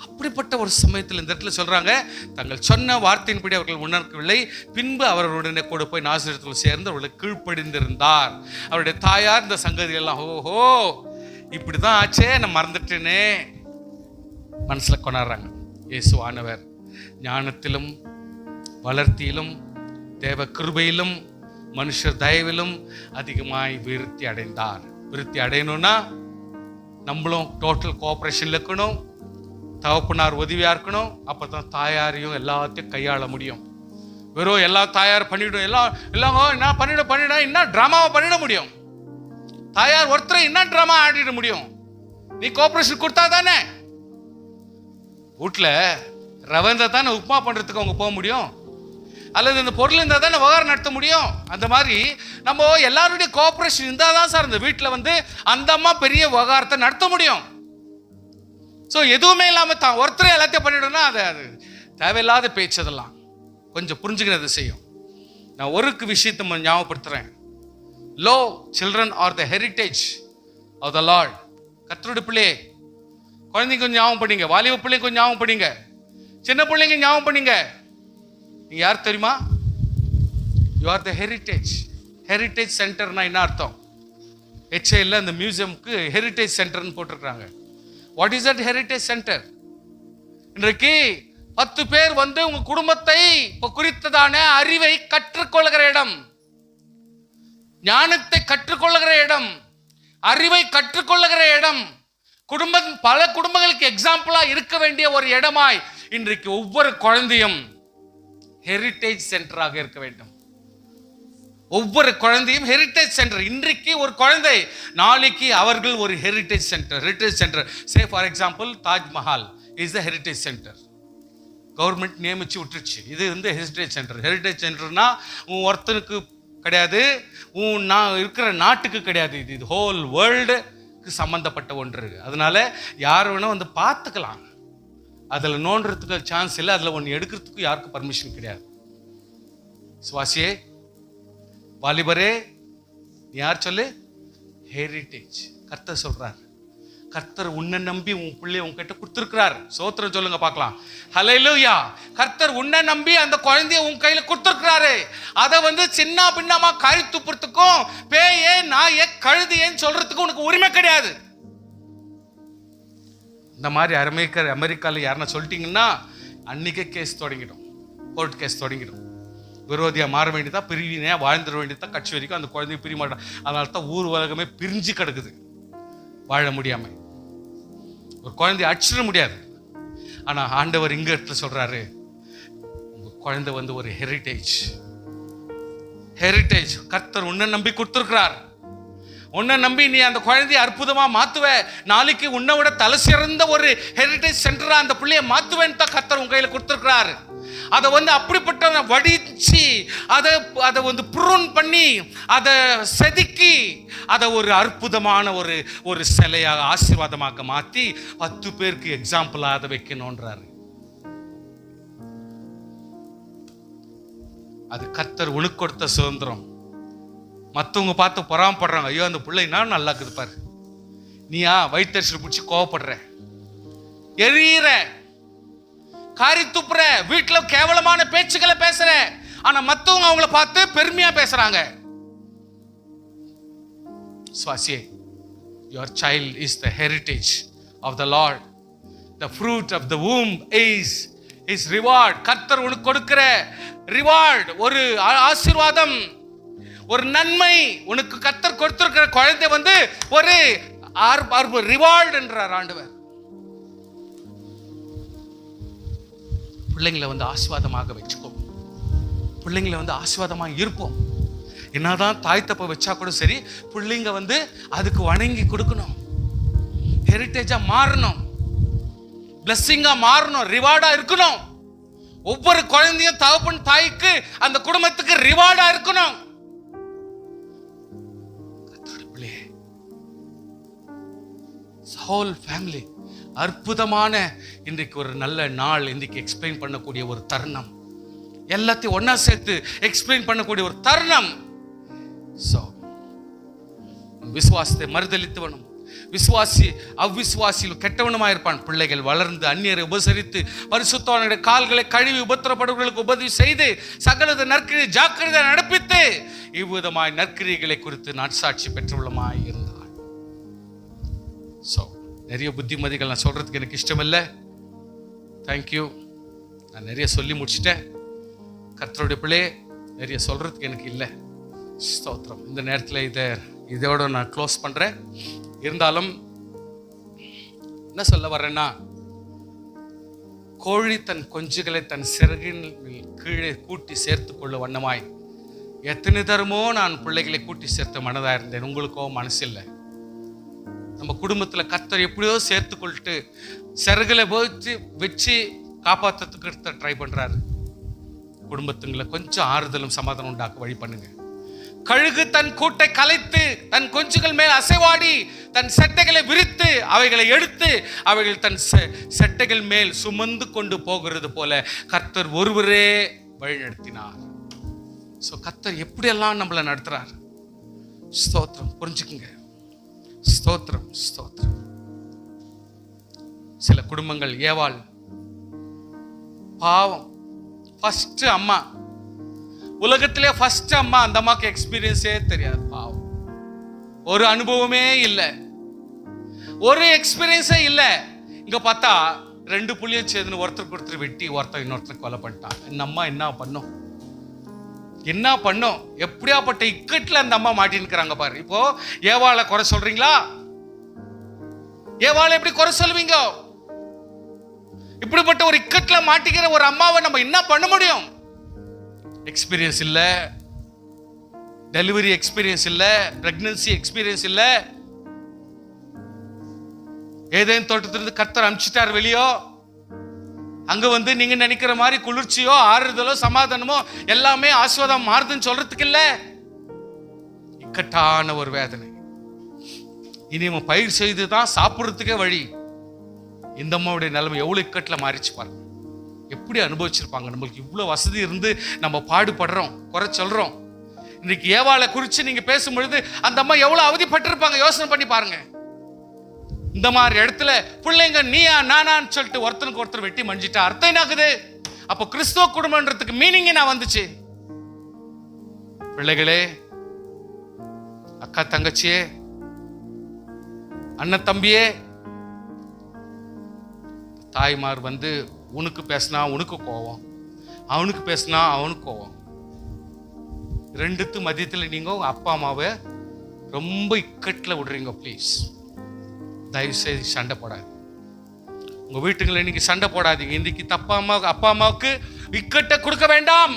[SPEAKER 1] அப்படிப்பட்ட ஒரு சமயத்தில் இந்த இடத்துல சொல்றாங்க, தங்கள் சொன்ன வார்த்தையின்படி அவர்கள் உணர்க்கவில்லை. பின்பு அவர்களுடனே கூட போய் நாசரேத்தில் சேர்ந்து அவர்களை கீழ்ப்படிந்திருந்தார். அவருடைய தாயார் இந்த சங்கதி எல்லாம் ஓஹோ இப்படிதான் ஆச்சே, நான் மறந்துட்டேனே மனசுல கொண்டாடுறாங்க. இயேசுவானவர் ஞானத்திலும் வளர்த்தியிலும் தேவ கிருபையிலும் மனுஷர் தயவிலும் அதிகமாய் விருத்தி அடைந்தார். விருத்தி அடையணும்னா நம்மளும் டோட்டல் கோஆபரேஷன்ல இருக்கணும், தகப்பனார் உதவியா இருக்கணும். அப்பதான் தாயாரையும் எல்லாத்தையும் கையாள முடியும். வெறும் எல்லா தாயார் பண்ணிடும், எல்லாம் என்ன பண்ணிட என்ன டிராமாவை பண்ணிட முடியும்? தாயார் ஒருத்தரை என்ன டிராமா ஆடிட முடியும்? நீ கோஆபரேஷன் கொடுத்தா தானே. வீட்டுல ரவந்தா தானே உப்புமா பண்றதுக்கு அவங்க போக முடியும், அல்லது இந்த பொருள் இருந்தால் தானே விவகாரம் நடத்த முடியும். அந்த மாதிரி நம்ம எல்லாருடைய கோஆபரேஷன் இருந்தால் தான் சார் இந்த வீட்டில் அந்த அம்மா பெரிய விவகாரத்தை நடத்த முடியும். ஸோ எதுவுமே இல்லாமல் தான் ஒருத்தரே எல்லாத்தையும் பண்ணிவிடணும்னா அது தேவையில்லாத பேச்சு. அதெல்லாம் கொஞ்சம் புரிஞ்சுக்கிறது செய்யும். நான் ஒரு விஷயத்தை ஞாபகப்படுத்துகிறேன். Lo children are the heritage of the Lord. கர்த்தருடைய பிள்ளையே, குழந்தைங்க கொஞ்சம் ஞாபகம் பண்ணிங்க, வாலிப பிள்ளைங்க கொஞ்சம் ஞாபகம் பண்ணிங்க, சின்ன பிள்ளைங்க ஞாபகம் பண்ணிங்க. நீங்க யார் தெரியுமா? You are the heritage. Heritage சென்டர்னா என்ன அர்த்தம்? HIL அந்த மியூசியம்க்கு ஹெரிட்டேஜ் சென்டர்னு போட்டிருக்காங்க. What is that heritage centre? இன்றைக்கு 10 பேர் உங்க குடும்பத்தை குறித்ததான அறிவை கற்றுக்கொள்கிற இடம், ஞானத்தை கற்றுக்கொள்கிற இடம், அறிவை கற்றுக்கொள்கிற இடம், பல குடும்பங்களுக்கு எக்ஸாம்பிளா இருக்க வேண்டிய ஒரு இடமாய் இன்றைக்கு ஒவ்வொரு குழந்தையும் ஹெரிட்டேஜ் சென்டராக இருக்க வேண்டும். ஒவ்வொரு குழந்தையும் ஹெரிட்டேஜ் சென்டர். இன்றைக்கு ஒரு குழந்தை, நாளைக்கு அவர்கள் ஒரு heritage centre. Heritage centre say for example Taj Mahal is the heritage centre. Government நியமிச்சு விட்டுருச்சு, இது ஹெரிட்டேஜ் சென்டர். ஹெரிட்டேஜ் சென்டர்னா உன் ஒருத்தனுக்கு கிடையாது, நான் இருக்கிற நாட்டுக்கு கிடையாது, இது ஹோல் வேர்ல்டுக்கு சம்பந்தப்பட்ட ஒன்று. அதனால யார் வேணா பார்த்துக்கலாம், அதில் நோண்டுறதுக்கு சான்ஸ் இல்லை, அதில் ஒன்று எடுக்கிறதுக்கு யாருக்கும் பர்மிஷன் கிடையாது. சுவாசியே, வாலிபரே, யார் சொல்லு? ஹெரிட்டேஜ். கர்த்தர் சொல்றார். கர்த்தர் உன்னை நம்பி உன் பிள்ளைய உன்கிட்ட கொடுத்துருக்கிறார். சோத்திரம் சொல்லுங்க பார்க்கலாம். ஹல்லேலூயா. கர்த்தர் உன்னை நம்பி அந்த குழந்தைய உன் கையில கொடுத்துருக்கிறாரு. அதை சின்ன பின்னமா காரி துப்புறதுக்கும் பேயே நாயே கழுதியேன்னு சொல்றதுக்கும் உனக்கு உரிமை கிடையாது. இந்த மாதிரி அமெரிக்காவில் யாருன்னா சொல்லிட்டீங்கன்னா அன்னைக்கே கேஸ் தொடங்கிடும், கோர்ட் கேஸ் தொடங்கிடும். விரோதியா மாற வேண்டியதா, பிரிவினையா வாழ்ந்துட வேண்டியதா, கட்சி வரைக்கும் அந்த குழந்தைய பிரிய மாட்டான். அதனால தான் ஊர் உலகமே பிரிஞ்சு கிடக்குது, வாழ முடியாம. ஒரு குழந்தைய அடிச்சிட முடியாது. ஆனா ஆண்டவர் இங்க இடத்துல சொல்றாரு, உங்க குழந்தை ஒரு ஹெரிட்டேஜ். ஹெரிட்டேஜ் கர்த்தர் உன்னை நம்பி கொடுத்துருக்கிறார். உன்னை நம்பி நீ அந்த குழந்தைய அற்புதமா மாத்துவ. நாளைக்கு உன்னை விட தலை சிறந்த ஒரு ஹெரிட்டேஜ் சென்டரா அந்த பிள்ளைய மாத்துவேன்னு தான் கர்த்தர் உங்க கையில கொடுத்துருக்கிறாரு. அதை அப்படிப்பட்ட வடிச்சு அதை ப்ரூன் பண்ணி அதை செதுக்கி அதை ஒரு அற்புதமான ஒரு சிலையாக ஆசீர்வாதமாக மாத்தி 10 பேருக்கு எக்ஸாம்பிளா அதை வைக்கணும்ன்றாரு. அது கர்த்தர் உனக்கு கொடுத்த சுதந்திரம். மற்றவங்க பார்த்து பொறாமப்படுறாங்க, ஐயோ அந்த பிள்ளை நான் நல்லா இருக்குது பாரு, நீயா வயிற்றுச்சல் பிடிச்சி கோவப்படுற, எரியிற, காரி துப்புற, வீட்டுல கேவலமான பேச்சுக்களை பேசுற. ஆனா மத்தவங்க அவங்கள பார்த்து பெருமையா பேசுறாங்க. சுவாசியே, your child is the heritage of the Lord. The fruit of the womb is his reward. கர்த்தர் உனக்கு கொடுக்கிற ரிவார்ட், ஒரு ஆசீர்வாதம், ஒரு நன்மை. உனக்கு கர்த்தர் கொடுத்திருக்கிற குழந்தை ஒரு ரிவார்ட் என்றார் ஆண்டவர். பிள்ளைங்களை ஆசீர்வாதமாக வச்சுக்கோ. பிள்ளைங்களை ஆசீர்வாதமாக இருப்போம். என்னதான் தாய் தப்ப வச்சா கூட சரி, பிள்ளைங்க அதுக்கு வணங்கி கொடுக்கணும். ஹெரிட்டேஜா மாறணும், பிளெஸிங்கா மாறணும், ரிவார்டா இருக்கணும். ஒவ்வொரு குழந்தையும் தகப்பன் தாய்க்கு அந்த குடும்பத்துக்கு ரிவார்டா இருக்கணும். ஹோல் ஃபேமிலி அற்புதமான இன்றைக்கு ஒரு நல்ல நாள். இன்றைக்கு எக்ஸ்பிளைன் பண்ணக்கூடிய ஒரு தருணம், எல்லாத்தையும் ஒன்னா சேர்த்து எக்ஸ்பிளைன் பண்ணக்கூடிய ஒரு தருணம். விசுவாசத்தை மறுதலித்தவனும் விசுவாசி அவ்விசுவாசியில் கெட்டவனுமாயிருப்பான். பிள்ளைகள் வளர்ந்து அந்நியரை உபசரித்து பரிசுத்தவான்களுடைய கால்களை கழுவி உபத்திரப்படுவர்களுக்கு உபதவி செய்து சகலத நற்கிரி ஜாக்கிரதை நடப்பித்து இவ்விதமாய் நற்கிரிகளை குறித்து நற்சாட்சி பெற்றுள்ளமாய் இருந்தார். நிறைய புத்திமதிகள் நான் சொல்றதுக்கு எனக்கு இஷ்டம் இல்லை. தேங்க்யூ. நான் நிறைய சொல்லி முடிச்சிட்டேன். கர்த்தருடைய பிள்ளையே, நிறைய சொல்றதுக்கு எனக்கு இல்லை. ஸ்தோத்திரம். இந்த நேரத்தில் இதோட நான் க்ளோஸ் பண்றேன். இருந்தாலும் என்ன சொல்ல வர்றேன்னா, கோழி தன் குஞ்சுகளை தன் சிறகின் கீழே கூட்டி சேர்த்து கொள்ள வண்ணமாய் எத்தனை தரமோ நான் பிள்ளைகளை கூட்டி சேர்த்த மனதாக இருந்தேன். உங்களுக்கோ மனசு இல்லை. நம்ம குடும்பத்தில் கர்த்தர் எப்படியோ சேர்த்து கொள்ளிட்டு சிறகுல வச்சு காப்பாற்றுறதுக்கு கர்த்தர் ட்ரை பண்றாரு. குடும்பத்துங்களை கொஞ்சம் ஆறுதலும் சமாதானம் உண்டாக்க வழி பண்ணுங்க. கழுகு தன் கூட்டை கலைத்து தன் குஞ்சுகள் மேல் அசைவாடி தன் செட்டைகளை விரித்து அவைகளை எடுத்து அவைகள் தன் செட்டைகள் மேல் சுமந்து கொண்டு போகிறது போல கர்த்தர் ஒருவரே வழிநடத்தினார். கர்த்தர் எப்படியெல்லாம் நம்மளை நடத்துறார். ஸ்தோத்திரம். புரிஞ்சுக்குங்க. ஸ்தோத்திரம், ஸ்தோத்திரம். சில குடும்பங்கள் ஏவாள் பாவம், ஃபர்ஸ்ட் அம்மா, உலகத்திலே ஃபர்ஸ்ட் அம்மா. அந்த அம்மாக்கு எக்ஸ்பீரியன்ஸே தெரியாது. பாவம், ஒரு அனுபவமே இல்லை, ஒரு எக்ஸ்பீரியன்ஸே இல்லை. இங்க பார்த்தா 2 புள்ளியும் சேர்ந்து ஒருத்தருக்கு ஒருத்தர் வெட்டி ஒருத்தர் இன்னொருத்தர் கொலை பண்ணிட்டான். இந்த அம்மா என்ன பண்ணும்? என்ன பண்ணும்? எப்படியாப்பட்ட இக்கட்ல அந்த அம்மா மாட்டின்னுக்கிறாங்க பாரு. இப்போ ஏவாளை குறை சொல்றீங்களா? ஏவாளை எப்படி குறை சொல்வீங்க? இப்படிப்பட்ட ஒரு இக்கட்ல மாட்டிக்கிற ஒரு அம்மாவை நம்ம என்ன பண்ண முடியும்? எக்ஸ்பீரியன்ஸ் இல்ல, டெலிவரி எக்ஸ்பீரியன்ஸ் இல்ல, பிரெக்னன்சி எக்ஸ்பீரியன்ஸ் இல்ல. ஏதேன் தோட்டத்திலிருந்து கர்த்தர் அனுப்பிச்சிட்டார் வெளியோ. அங்க வந்து நீங்க நினைக்கிற மாதிரி குளிர்ச்சியோ ஆறுதலோ சமாதானமோ எல்லாமே ஆஸ்வாதம் மாறுதுன்னு சொல்றதுக்கு இல்ல. இக்கட்டான ஒரு வேதனை. இனி நம்ம பயிர் செய்துதான் சாப்பிடுறதுக்கே வழி. இந்த அம்மாவுடைய நிலைமை எவ்வளவு இக்கட்டுல மாறிச்சு பாருங்க. எப்படி அனுபவிச்சிருப்பாங்க. நம்மளுக்கு இவ்வளவு வசதி இருந்து நம்ம பாடுபடுறோம், குறை சொல்றோம். இன்னைக்கு ஏவாளை குறிச்சு நீங்க பேசும்பொழுது அந்த அம்மா எவ்வளவு அவதிப்பட்டிருப்பாங்க. யோசனை பண்ணி பாருங்க. இந்த மாதிரி இடத்துல பிள்ளைங்க நீயா நானான்னு சொல்லிட்டு ஒருத்தனுக்கு ஒருத்தர் வெட்டி மஞ்சிட்டா அர்த்தம் என்ன ஆகுது? அப்போ கிறிஸ்துவ குடும்பம்ன்றதுக்கு மீனிங் என்ன வந்துச்சு? பிள்ளைகளே, அக்கா தங்கச்சியே, அண்ணன் தம்பியே, தாய்மார் வந்து உனக்கு பேசினா உனக்கு கோவம், அவனுக்கு பேசினா அவனுக்கு கோவம். ரெண்டுத்து மத்தியத்தில் நீங்க அப்பா அம்மாவை ரொம்ப இக்கட்டில் விடுறீங்க. ப்ளீஸ் தயவு செய்து சண்டை போடாது. உங்க வீட்டுங்களை இன்னைக்கு சண்டை போடாதீங்க. இன்னைக்கு அப்பா அம்மாவுக்கு இக்கட்டை கொடுக்க வேண்டாம்.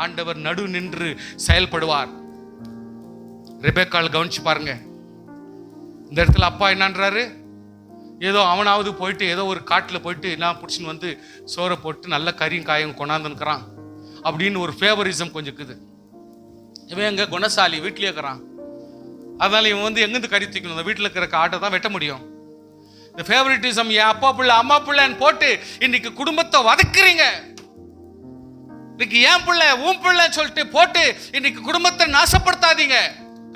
[SPEAKER 1] ஆண்டவர் நடு நின்று செயல்படுவார். ரெபெக்காள் கவனிச்சு பாருங்க. இந்த இடத்துல அப்பா என்னன்றாரு? ஏதோ அவனாவது போயிட்டு ஏதோ ஒரு காட்டில் போயிட்டு என்ன பிடிச்சின்னு வந்து சோறை போட்டு நல்ல கறியும் காயும் கொண்டாந்துன்னுக்கிறான் அப்படின்னு ஒரு ஃபேவரிசம் கொஞ்சம் இருக்குது. இவன் எங்க குணசாலி வீட்டிலே இருக்கிறான். அதனால இவன் வந்து எங்கிருந்து கறி தூக்கணும்? அந்த வீட்டில் இருக்கிற ஆட்டை தான் வெட்ட முடியும். இந்த ஃபேவரிட்டிசம் என் அப்பா பிள்ளை அம்மா பிள்ளைன்னு போட்டு இன்னைக்கு குடும்பத்தை வதக்குறீங்க. இன்னைக்கு ஏன் பிள்ளை உன் பிள்ளைன்னு சொல்லிட்டு போட்டு இன்னைக்கு குடும்பத்தை நாசப்படுத்தாதீங்க.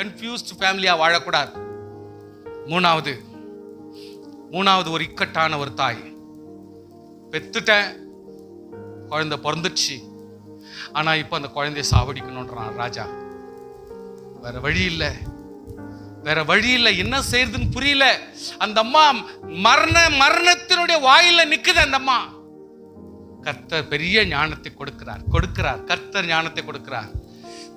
[SPEAKER 1] கன்ஃபியூஸ்ட் ஃபேமிலியா வாழக்கூடாது. மூணாவது ஒரு இக்கட்டான ஒரு தாய். பெத்துட்டேன், குழந்தை பிறந்துச்சு, ஆனா இப்ப அந்த குழந்தைய சாவடிக்கணும்ன்றான் ராஜா. வேற வழி இல்லை, என்ன செய்யறதுன்னு புரியல. அந்த அம்மா மரணத்தினுடைய வாயில நிக்குது. அந்த அம்மா கர்த்தர் பெரிய ஞானத்தை கொடுக்கிறார். கர்த்தர் ஞானத்தை கொடுக்கிறார்.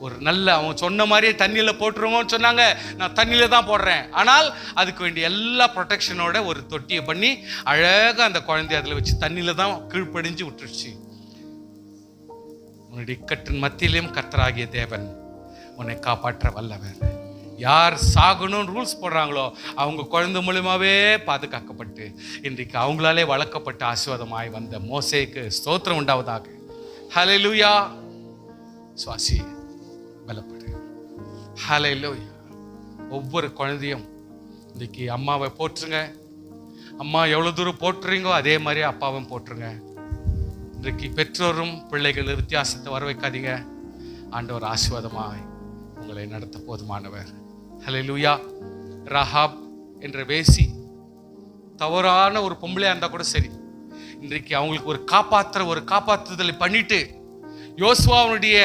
[SPEAKER 1] ஒரு நல்ல அவன் சொன்ன மாதிரியே தண்ணியில போட்டுருவோம்னு சொன்னாங்க. நான் தண்ணியில தான் போடுறேன். ஆனால் அதுக்கு வேண்டிய எல்லா ப்ரொடெக்ஷனோட ஒரு தொட்டியை பண்ணி அழகா அந்த குழந்தைய அதுல வச்சு தண்ணியில தான் கீழ்ப்படிஞ்சு விட்டுருச்சு. உன்னுடைய இக்கட்டின் மத்தியிலும் கர்த்தராகிய தேவன் உன்னை காப்பாற்ற வல்லவர். யார் சாகணும்னு ரூல்ஸ் போடுறாங்களோ அவங்க குழந்தை மூலியமாவே பாதுகாக்கப்பட்டு இன்றைக்கு அவங்களாலே வளர்க்கப்பட்ட ஆசீர்வாதமாய் வந்த மோசேக்கு ஸ்தோத்திரம் உண்டாவதாக. ஹல்லேலூயா. சுவாசி, பலப்படு. ஹல்லேலூயா. ஒவ்வொரு குழந்தையும் இன்றைக்கி அம்மாவை போற்றுங்க. அம்மா எவ்வளோ தூரம் போட்டுறீங்களோ அதே மாதிரி அப்பாவும் போட்டுருங்க. இன்றைக்கு பெற்றோரும் பிள்ளைகள் வித்தியாசத்தை வர வைக்காதீங்க. ஆண்டவர் ஆசீர்வாதமாய் உங்களை நடத்த போதுமானவர். ஹல்லேலூயா. ரஹாப் என்ற வேசி தவறான ஒரு பொம்பளையா இருந்தா கூட சரி, இன்றைக்கு அவங்களுக்கு ஒரு காப்பாற்றுதலை பண்ணிட்டு யோசுவாவுடைய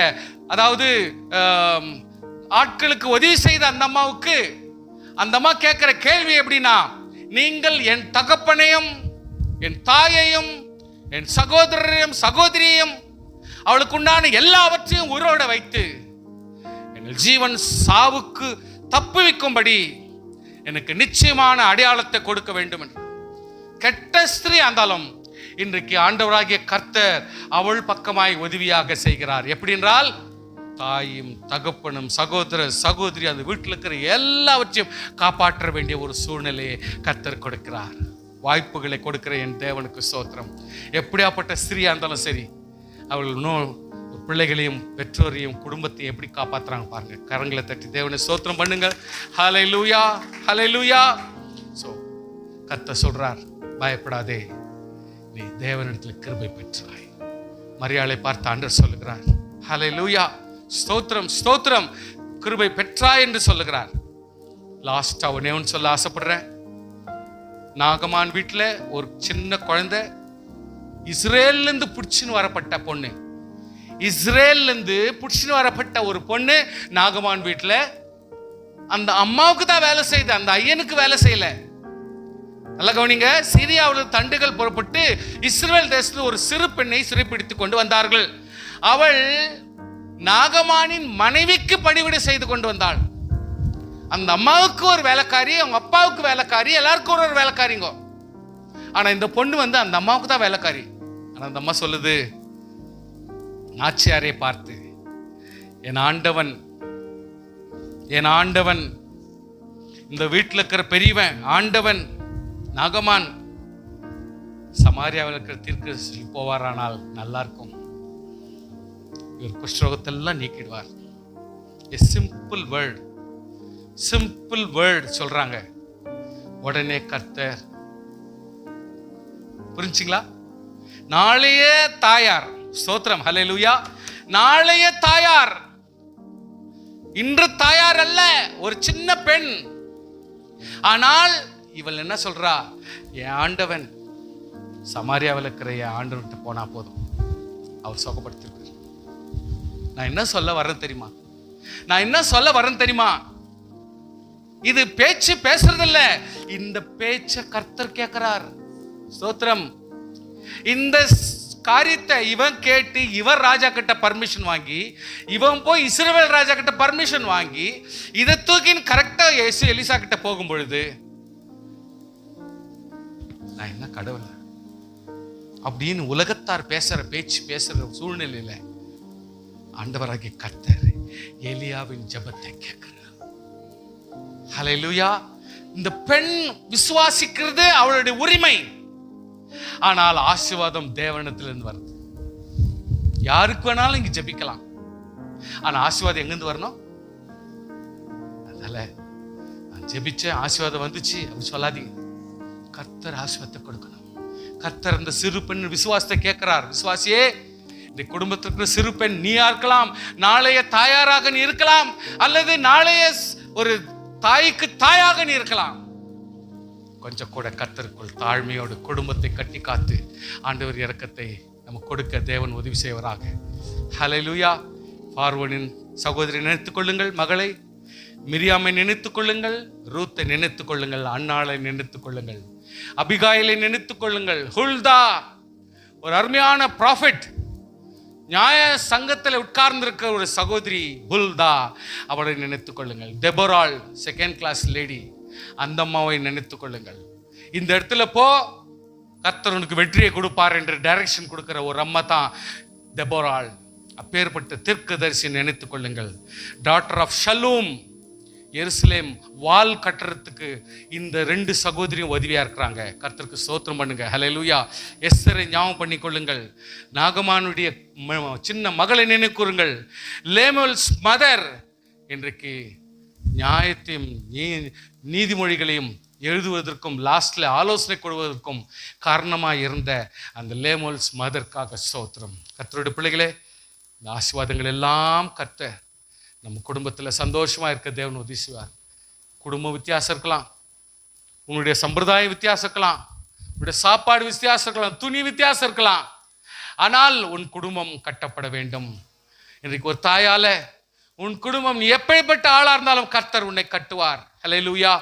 [SPEAKER 1] அதாவது ஆட்களுக்கு உதவி செய்த அந்த அம்மாவுக்கு அந்த அம்மா கேட்கிற கேள்வி எப்படின்னா, நீங்கள் என் தகப்பனையும் என் தாயையும் என் சகோதரரையும் சகோதரியையும் அவளுக்கு உண்டான எல்லாவற்றையும் உயிரோட வைத்து என் ஜீவன் சாவுக்கு தப்புவிக்கும்படி எனக்கு நிச்சயமான அடையாளத்தை கொடுக்க வேண்டும் என்று. கெட்ட ஸ்திரீ ஆண்டாலும் இன்றைக்கு ஆண்டவராகிய கர்த்தர் அவள் பக்கமாய் உதவியாக செய்கிறார். எப்படி என்றால், தாயும் தகப்பனும் சகோதர சகோதரி அந்த வீட்டில் இருக்கிற எல்லாவற்றையும் காப்பாற்ற வேண்டிய ஒரு சூழ்நிலையை கர்த்தர் கொடுக்கிறார். வாய்ப்புகளை கொடுக்கிற என் தேவனுக்கு ஸ்தோத்திரம். எப்படியாப்பட்ட ஸ்திரீயா இருந்தாலும் சரி, அவள் இன்னும் பிள்ளைகளையும் பெற்றோரையும் குடும்பத்தையும் எப்படி காப்பாற்றுறாங்க பாருங்க. கரங்களை தட்டி தேவனை ஸ்தோத்திரம் பண்ணுங்க. ஹல்லேலூயா, ஹல்லேலூயா. ஸோ கர்த்தர் சொல்றார், பயப்படாதே, நீ தேவனிடத்தில் கிருபை பெற்றாய். மரியாளை பார்த்து ஆண்டவர் சொல்லுகிறார், ஹல்லேலூயா, ஸ்தோத்திரம் ஸ்தோத்திரம், கிருபை பெற்றாய் என்று சொல்லுகிறார். லாஸ்ட் அவனேன்னு சொல்ல ஆசைப்படுறேன். நாகமான் வீட்டில் ஒரு சின்ன குழந்தை, இஸ்ரேல்லேருந்து பிடிச்சின்னு வரப்பட்ட பொண்ணு, இஸ்ரேல்லேருந்து பிடிச்சின்னு வரப்பட்ட ஒரு பொண்ணு நாகமான் வீட்டில் அந்த அம்மாவுக்கு தான் வேலை செய்யுது, அந்த ஐயனுக்கு வேலை செய்யல. நல்ல கவனிங்க. சிரியாவில் தண்டுகள் புறப்பட்டு இஸ்ரேல் தேசத்தில் ஒரு சிறு பெண்ணை சிறைப்பிடித்துக் கொண்டு வந்தார்கள். அவள் நாகமானின் மனைவிக்கு பணிவிடை செய்து கொண்டு வந்தாள். அந்த அம்மாவுக்கு ஒரு வேலைக்காரி, அவங்க அப்பாவுக்கு வேலைக்காரி, எல்லாருக்கும் ஒரு வேலைக்காரிங்க. ஆனா இந்த பொண்ணு அந்த அம்மாவுக்கு தான் வேலைக்காரி. ஆனா அந்த அம்மா சொல்லுது, நாச்சியாரை பார்த்து, என் ஆண்டவன் இந்த வீட்டில் இருக்கிற பெரியவன் ஆண்டவன் நாகமான் சமாரியாவில் இருக்கிற தீர்க்கதரிசி போவாரானால் நல்லா இருக்கும், இவர் குஷ்டரோகத்தெல்லாம் நீக்கிடுவார். சிம்பிள் வேர்ட் சொல்றாங்க. உடனே கர்த்தர், புரிஞ்சுங்களா? நாளைய தாயார், ஸ்தோத்திரம், ஹல்லேலூயா. நாளைய தாயார், இன்று தாயார் அல்ல, ஒரு சின்ன பெண். ஆனால் இவள் என்ன சொல்றா, என் ஆண்டவன் சமாரியாவில் இருக்கிற என் ஆண்டவன்கிட்ட போனா போதும், அவர் சுகப்படுத்திருக்கார். நான் என்ன சொல்ல வரேன் தெரியுமா? இது பேச்சு பேசுறதில்ல, இந்த பேச்ச கர்த்தர் கேட்கிறார். ஸ்தோத்திரம். இந்த காரியத்தை இவன் கேட்டு இவர் ராஜா கிட்ட பர்மிஷன் வாங்கி, இவன் போய் இஸ்ரவேல் ராஜா கிட்ட பர்மிஷன் வாங்கி, இதை தூக்கின்னு கரெக்டா எலிசா கிட்ட போகும் பொழுது, நான் என்ன கடவுள் அப்படின்னு உலகத்தார் பேசுற சூழ்நிலையில ஆண்டவராகிய கர்த்தர் எலியாவின் ஜெபத்தை கேட்கிறார். ஹல்லேலூயா. இந்த பெண் விசுவாசிக்கிறது அவளுடைய உரிமை. ஆனால் ஆசீர்வாதம் தேவனிடத்திலிருந்து வருது. யாருக்கு வேணாலும் இங்க ஜெபிக்கலாம். ஆனா ஆசீர்வாதம் எங்கிருந்து வரணும்? அதனால நான் ஜெபிச்சேன், ஆசீர்வாதம் வந்துச்சு அப்படி சொல்லாதீங்க. கர்த்தர் ஆசீர்வாதத்தை கொடுக்கணும். கர்த்தர் அந்த சிறு பெண் விசுவாசத்தை கேட்கிறார். விசுவாசியே, இந்த குடும்பத்திற்கு சிறு பெண் நீயா இருக்கலாம், நாளைய தாயாராக நீ இருக்கலாம், அல்லது நாளைய ஒரு தாய்க்கு தாயாக நீ இருக்கலாம். கொஞ்சம் கூட கர்த்தருக்குள் தாழ்மையோடு குடும்பத்தை கட்டி காத்து ஆண்டவர் இரக்கத்தை நமக்கு கொடுக்க தேவன் உதவி செய்வராக. ஹல்லேலூயா. பார்வோனின் சகோதரி நினைத்துக் கொள்ளுங்கள், மகளை மிரியாமை நினைத்துக் கொள்ளுங்கள், ரூத்தை நினைத்துக் கொள்ளுங்கள், அன்னாளை நினைத்துக் கொள்ளுங்கள், அபிகாயிலை நினைத்துக் கொள்ளுங்கள், ஹுல்தா ஒரு அருமையான ப்ராஃபிட், நியாய சங்கத்தில் உட்கார்ந்திருக்கிற ஒரு சகோதரி ஹுல்தா, அவளை நினைத்துக் கொள்ளுங்கள். டெபோராள் செகண்ட் கிளாஸ் லேடி, அந்த அம்மாவை நினைத்துக் கொள்ளுங்கள். இந்த இடத்துல போ, கர்த்தர் உனக்கு வெற்றியை கொடுப்பார் என்று டைரக்ஷன் கொடுக்கிற ஒரு அம்மா தான் டெபோராள். அப்பேற்பட்ட தீர்க்கதரிசி நினைத்துக் கொள்ளுங்கள். டாட்டர் ஆஃப் ஷலூம், எருசலேம் வால் கட்டுறதுக்கு இந்த 2 சகோதரியும் உதவியா இருக்கிறாங்க. கர்த்தருக்கு ஸ்தோத்திரம் பண்ணுங்க. ஹல்லேலூயா. எஸ்தரை ஞாபகம் பண்ணி கொள்ளுங்கள். நாகமானுடைய சின்ன மகளை நினைவு கூறுங்கள். லேமுவேல்ஸ் மதர் இன்றைக்கு நியாயத்தையும் நீதிமொழிகளையும் எழுதுவதற்கும் லாஸ்ட்ல ஆலோசனை கொடுவதற்கும் காரணமாக இருந்த அந்த லேமுவேல்ஸ் மதர்க்காக ஸ்தோத்திரம். கர்த்தருடைய பிள்ளைகளே, இந்த ஆசீர்வாதங்கள் எல்லாம் கர்த்தர் நம்ம குடும்பத்தில் சந்தோஷமா இருக்க தேவன் உதவி செய்வார். குடும்ப வித்தியாசம் இருக்கலாம், உன்னுடைய சம்பிரதாய வித்தியாசம் இருக்கலாம், உன்னுடைய சாப்பாடு வித்தியாசம் இருக்கலாம், துணி வித்தியாசம் இருக்கலாம். ஆனால் உன் குடும்பம் கட்டப்பட வேண்டும். இன்றைக்கு ஒரு தாயால உன் குடும்பம் நீ எப்படிப்பட்ட ஆளா இருந்தாலும் கர்த்தர் உன்னை கட்டுவார். ஹல்லேலூயா.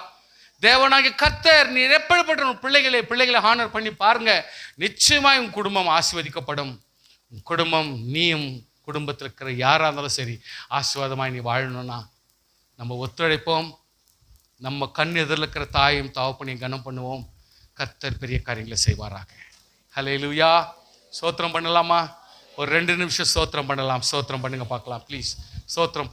[SPEAKER 1] தேவனாகிய கர்த்தர் நீ எப்படிப்பட்ட உன் பிள்ளைகளை ஹானர் பண்ணி பாருங்க, நிச்சயமாய் உன் குடும்பம் ஆசீர்வதிக்கப்படும். உன் குடும்பம், நீயும் குடும்பத்தில் இருக்கிற யாராக இருந்தாலும் சரி, ஆசீர்வாதமாய் நீ வாழணும்னா நம்ம ஒத்துழைப்போம். நம்ம கண் எதிரில் இருக்கிற தாயும் தகப்பனையும் கனம் பண்ணுவோம். கர்த்தர் பெரிய காரியங்களை செய்வாராக. ஹல்லேலூயா. ஸ்தோத்திரம் பண்ணலாமா? ஒரு 2 நிமிஷம் ஸ்தோத்திரம் பண்ணலாம். ஸ்தோத்திரம் பண்ணுங்க பார்க்கலாம் ப்ளீஸ். ஸ்தோத்திரம்